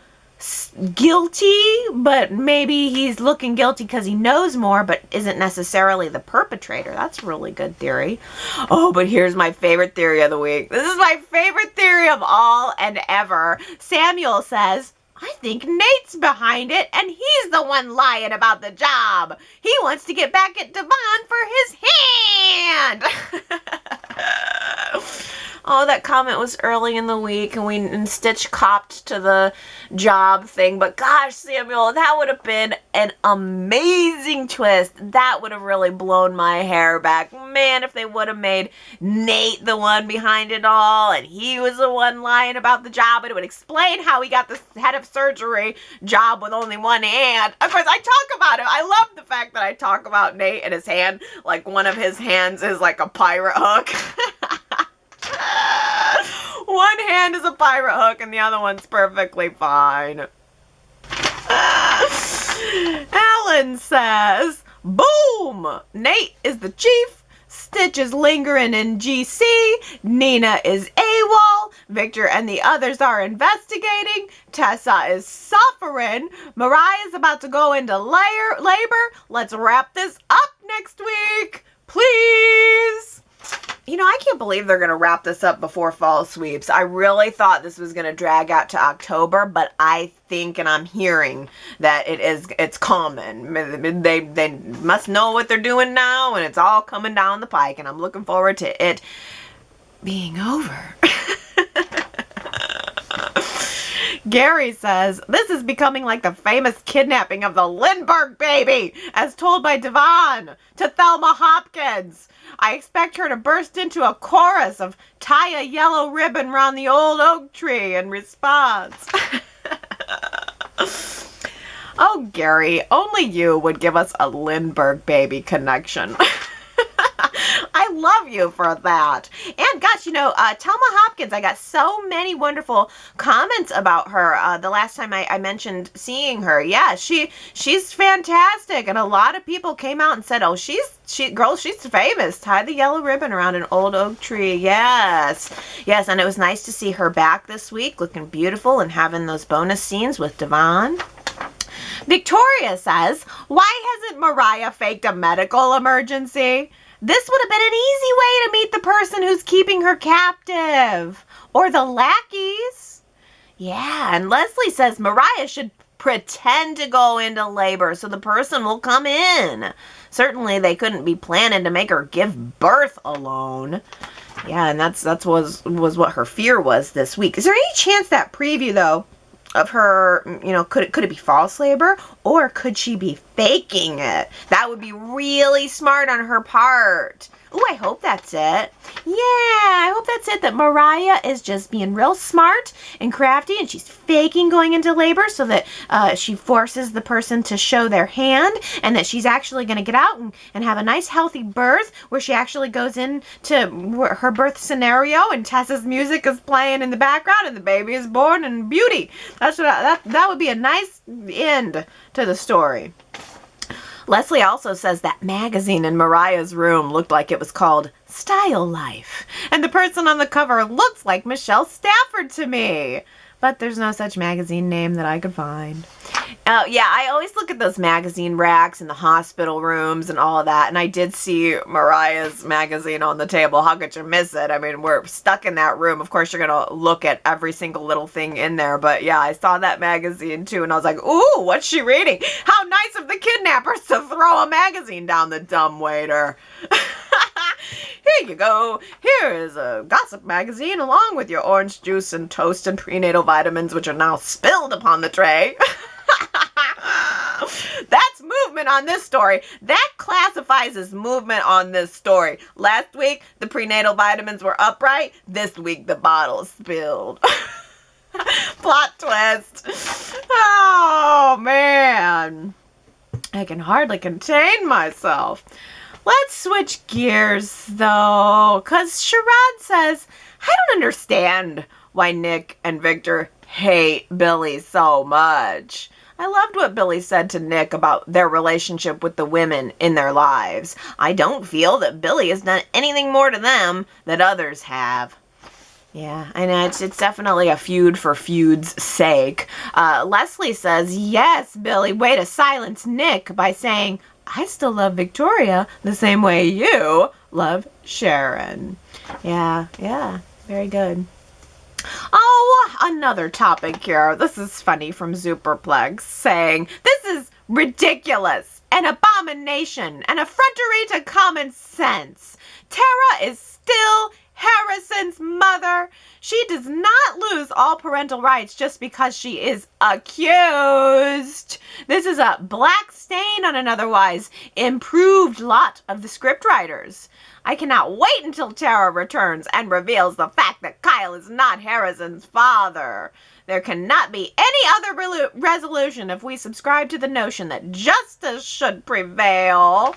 guilty, but maybe he's looking guilty because he knows more, but isn't necessarily the perpetrator. That's a really good theory. Oh, but here's my favorite theory of the week. This is my favorite theory of all and ever. Samuel says, I think Nate's behind it, and he's the one lying about the job. He wants to get back at Devon for his hand. Oh, that comment was early in the week, and Stitch copped to the job thing. But gosh, Samuel, that would have been an amazing twist. That would have really blown my hair back. Man, if they would have made Nate the one behind it all, and he was the one lying about the job, and it would explain how he got the head of surgery job with only one hand. Of course, I talk about it. I love the fact that I talk about Nate and his hand, like one of his hands is like a pirate hook. One hand is a pirate hook and the other one's perfectly fine. Alan says, boom! Nate is the chief. Stitch is lingering in GC. Nina is AWOL. Victor and the others are investigating. Tessa is suffering. Mariah's about to go into labor. Let's wrap this up next week, please. You know, I can't believe they're going to wrap this up before fall sweeps. I really thought this was going to drag out to October, but I think and I'm hearing that it's common. They must know what they're doing now, and it's all coming down the pike, and I'm looking forward to it being over. Gary says, this is becoming like the famous kidnapping of the Lindbergh baby, as told by Devon to Thelma Hopkins. I expect her to burst into a chorus of tie a yellow ribbon round the old oak tree in response. Oh, Gary, only you would give us a Lindbergh baby connection. I love you for that. And gosh, Telma Hopkins, I got so many wonderful comments about her the last time I mentioned seeing her. Yeah, she's fantastic. And a lot of people came out and said, oh, she's famous. Tie the yellow ribbon around an old oak tree. Yes. Yes, and it was nice to see her back this week, looking beautiful and having those bonus scenes with Devon. Victoria says, why hasn't Mariah faked a medical emergency? This would have been an easy way to meet the person who's keeping her captive. Or the lackeys. Yeah, and Leslie says Mariah should pretend to go into labor so the person will come in. Certainly they couldn't be planning to make her give birth alone. Yeah, and that was what her fear was this week. Is there any chance that preview, though, of her, could it be false labor, or could she be faking it? That would be really smart on her part. Ooh, I hope that's it. Yeah, I hope that's it, that Mariah is just being real smart and crafty, and she's faking going into labor so that she forces the person to show their hand, and that she's actually going to get out and have a nice healthy birth where she actually goes into her birth scenario and Tessa's music is playing in the background and the baby is born in beauty. That would be a nice end to the story. Leslie also says that magazine in Mariah's room looked like it was called Style Life. And the person on the cover looks like Michelle Stafford to me. But there's no such magazine name that I could find. Yeah, I always look at those magazine racks in the hospital rooms and all of that. And I did see Mariah's magazine on the table. How could you miss it? I mean, we're stuck in that room. Of course, you're going to look at every single little thing in there. But yeah, I saw that magazine too. And I was like, ooh, what's she reading? How nice of the kidnappers to throw a magazine down the dumbwaiter. Here you go. Here is a gossip magazine along with your orange juice and toast and prenatal vitamins, which are now spilled upon the tray. That's movement on this story. That classifies as movement on this story. Last week, the prenatal vitamins were upright. This week, the bottle spilled. Plot twist. Oh, man. I can hardly contain myself. Let's switch gears, though, because Sherrod says, I don't understand why Nick and Victor hate Billy so much. I loved what Billy said to Nick about their relationship with the women in their lives. I don't feel that Billy has done anything more to them that others have. Yeah, I know, it's definitely a feud for feud's sake. Leslie says, yes, Billy, way to silence Nick by saying, I still love Victoria the same way you love Sharon. Yeah, very good. Oh, another topic here. This is funny from Superplex saying, this is ridiculous, an abomination, an effrontery to common sense. Tara is still Harrison's mother. She does not lose all parental rights just because she is accused. This is a black stain on an otherwise improved lot of the scriptwriters. I cannot wait until Tara returns and reveals the fact that Kyle is not Harrison's father. There cannot be any other resolution if we subscribe to the notion that justice should prevail.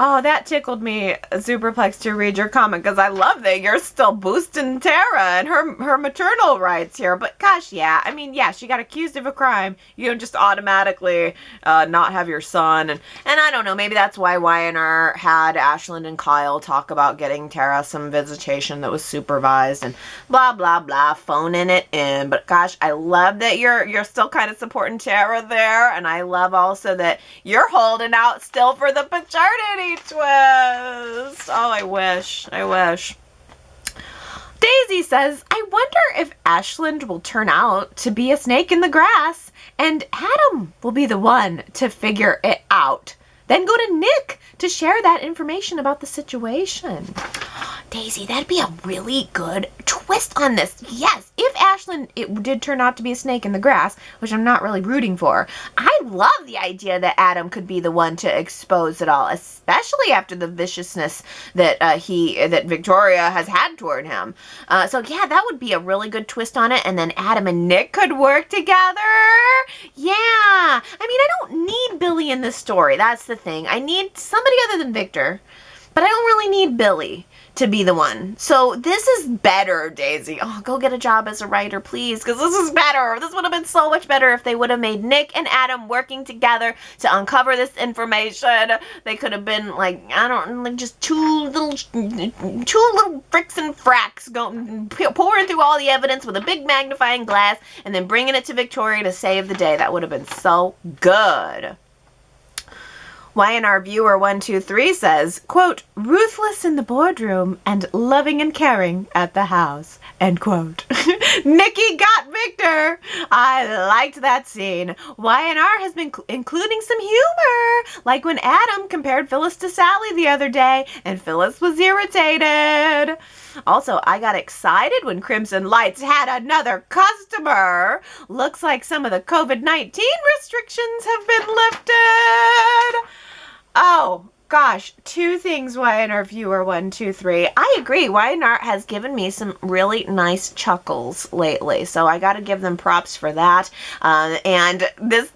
Oh, that tickled me, Superplex, to read your comment, because I love that you're still boosting Tara and her maternal rights here. But gosh, yeah, I mean, yeah, she got accused of a crime. You don't just automatically not have your son. And I don't know, maybe that's why Y&R had Ashland and Kyle talk about getting Tara some visitation that was supervised and blah, blah, blah, phoning it in. But gosh, I love that you're still kind of supporting Tara there. And I love also that you're holding out still for the paternity twist. Oh, I wish. Daisy says, I wonder if Ashland will turn out to be a snake in the grass and Adam will be the one to figure it out. Then go to Nick to share that information about the situation. Daisy, that'd be a really good twist on this. Yes, if Ashland, it did turn out to be a snake in the grass, which I'm not really rooting for, I love the idea that Adam could be the one to expose it all, especially after the viciousness that that Victoria has had toward him. So yeah, that would be a really good twist on it, and then Adam and Nick could work together. Yeah, I mean, I don't need Billy in this story. That's the thing. I need somebody other than Victor But I don't really need Billy to be the one. So this is better, Daisy. Oh, go get a job as a writer, please, because this is better. This would have been so much better if they would have made Nick and Adam working together to uncover this information. They could have been like, I don't know, like just two little fricks and fracks going pouring through all the evidence with a big magnifying glass and then bringing it to Victoria to save the day. That would have been so good. Y&R viewer 123 says, quote, ruthless in the boardroom and loving and caring at the house, end quote. Nikki got Victor. I liked that scene. Y&R has been including some humor, like when Adam compared Phyllis to Sally the other day, and Phyllis was irritated. Also, I got excited when Crimson Lights had another customer. Looks like some of the COVID-19 restrictions have been lifted. Oh, gosh, two things, Y&R viewer 123. I agree. Y&R has given me some really nice chuckles lately, so I got to give them props for that. And this,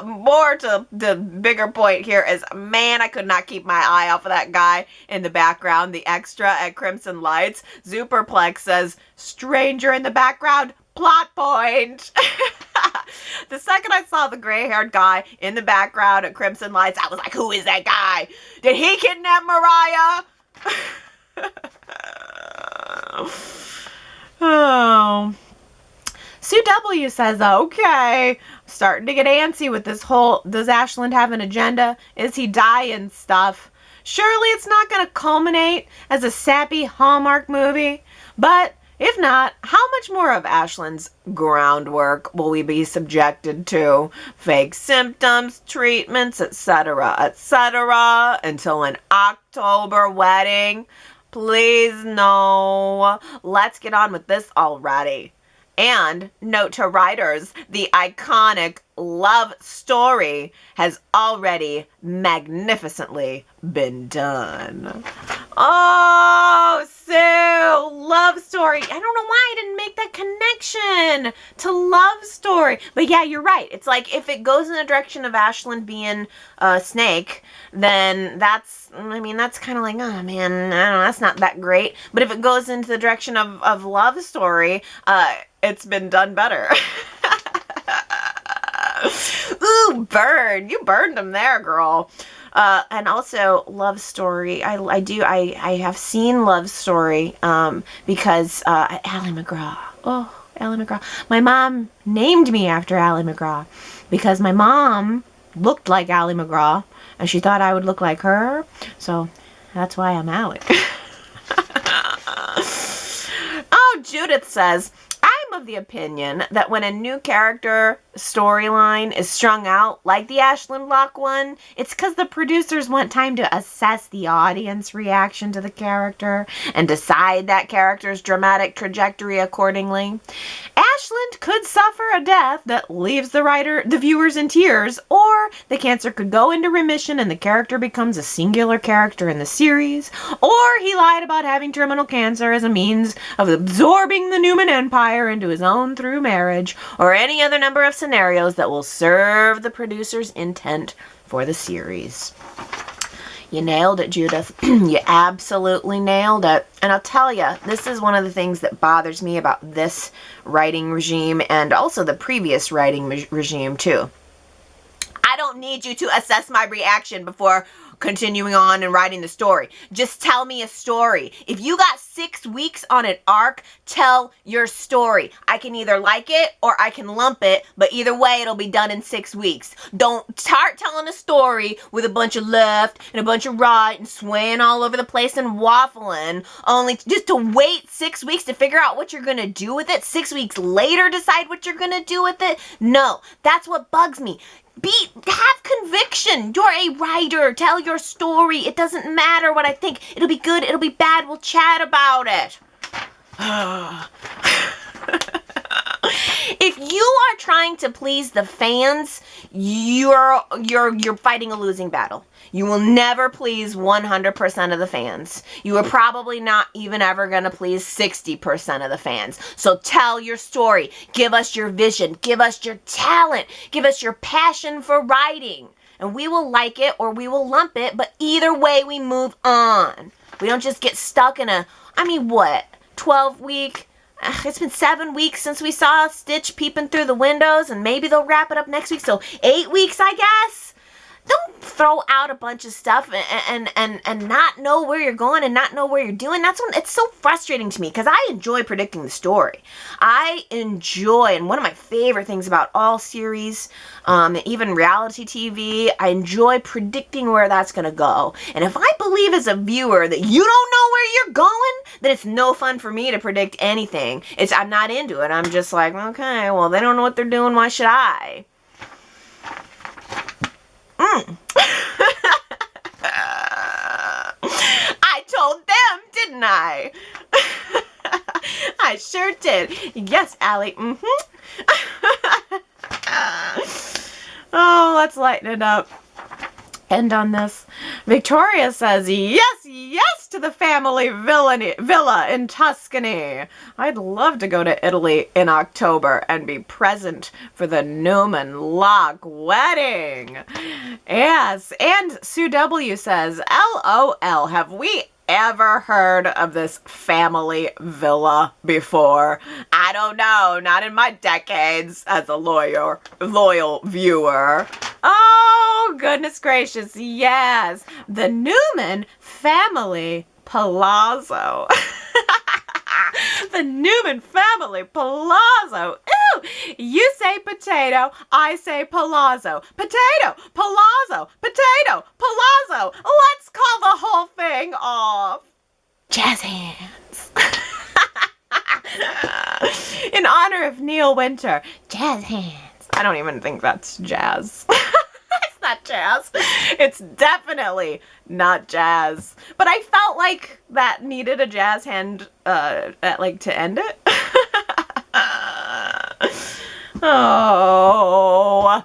more to the bigger point here is, man, I could not keep my eye off of that guy in the background, the extra at Crimson Lights. Superplex says, stranger in the background, plot point. The second I saw the gray-haired guy in the background at Crimson Lights, I was like, who is that guy? Did he kidnap Mariah? Oh. Sue W says, okay, starting to get antsy with this whole, does Ashland have an agenda? Is he dying stuff? Surely it's not going to culminate as a sappy Hallmark movie, but if not, how much more of Ashland's groundwork will we be subjected to? Fake symptoms, treatments, etc., etc., until an October wedding? Please no. Let's get on with this already. And note to writers, the iconic love story has already magnificently been done. Oh, Sue, love story. I don't know why I didn't make that connection to love story. But yeah, you're right. It's like if it goes in the direction of Ashland being a snake, then that's kind of like, oh man, I don't know, that's not that great. But if it goes into the direction of love story, it's been done better. Ooh, burn. You burned them there, girl. And also Love Story. I have seen Love Story because Ally McGraw. Oh, Ally McGraw. My mom named me after Ally McGraw because my mom looked like Ally McGraw and she thought I would look like her. So that's why I'm Ally. Oh, Judith says, I'm of the opinion that when a new character storyline is strung out, like the Ashland Locke one, it's because the producers want time to assess the audience reaction to the character and decide that character's dramatic trajectory accordingly. Ashland could suffer a death that leaves the viewers in tears, or the cancer could go into remission and the character becomes a singular character in the series, or he lied about having terminal cancer as a means of absorbing the Newman Empire into his own through marriage, or any other number of scenarios that will serve the producer's intent for the series. You nailed it, Judith. You absolutely nailed it. And I'll tell you, this is one of the things that bothers me about this writing regime and also the previous writing regime, too. I don't need you to assess my reaction before continuing on and writing the story. Just tell me a story. If you got 6 weeks on an arc, tell your story. I can either like it or I can lump it, but either way, it'll be done in 6 weeks. Don't start telling a story with a bunch of left and a bunch of right and swaying all over the place and waffling, only just to wait 6 weeks to figure out what you're going to do with it. 6 weeks later, decide what you're going to do with it. No, that's what bugs me. Have conviction. You're a writer. Tell your story. It doesn't matter what I think. It'll be good. It'll be bad. We'll chat about it. If you are trying to please the fans, you're fighting a losing battle. You will never please 100% of the fans. You are probably not even ever going to please 60% of the fans. So tell your story. Give us your vision. Give us your talent. Give us your passion for writing. and we will like it or we will lump it, but either way we move on. We don't just get stuck in a, 12-week, it's been 7 weeks since we saw Stitch peeping through the windows, and maybe they'll wrap it up next week, so 8 weeks, I guess. Don't throw out a bunch of stuff and not know where you're going and not know where you're doing. That's when it's so frustrating to me, because I enjoy predicting the story. I enjoy, and one of my favorite things about all series, even reality TV, I enjoy predicting where that's going to go. And if I believe as a viewer that you don't know where you're going, then it's no fun for me to predict anything. I'm not into it. I'm just like, okay, well, they don't know what they're doing. Why should I? I told them, didn't I? I sure did. Yes, Allie. Oh, let's lighten it up. End on this. Victoria says, yes to the family villa in Tuscany. I'd love to go to Italy in October and be present for the Newman Locke wedding. Yes, and Sue W says, LOL, have we ever heard of this family villa before? I don't know, not in my decades as a loyal viewer. Oh, goodness gracious, yes. The Newman family palazzo. The Newman family palazzo. Ooh, you say potato, I say palazzo. Potato, palazzo, potato, palazzo. Let's call the whole thing off jazz hands. In honor of Neil Winter, jazz hands. I don't even think that's jazz. It's not jazz. It's definitely not jazz. But I felt like that needed a jazz hand, to end it. Oh.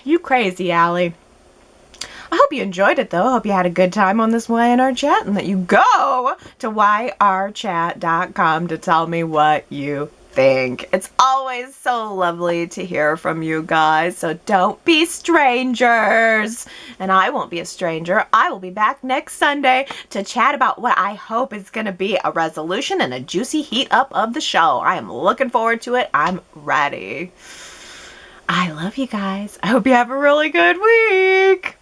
You crazy, Allie. I hope you enjoyed it, though. I hope you had a good time on this Y&R Chat, and that you go to yrchat.com to tell me what you think. It's always so lovely to hear from you guys, so don't be strangers. And I won't be a stranger. I will be back next Sunday to chat about what I hope is going to be a resolution and a juicy heat up of the show. I am looking forward to it. I'm ready. I love you guys. I hope you have a really good week.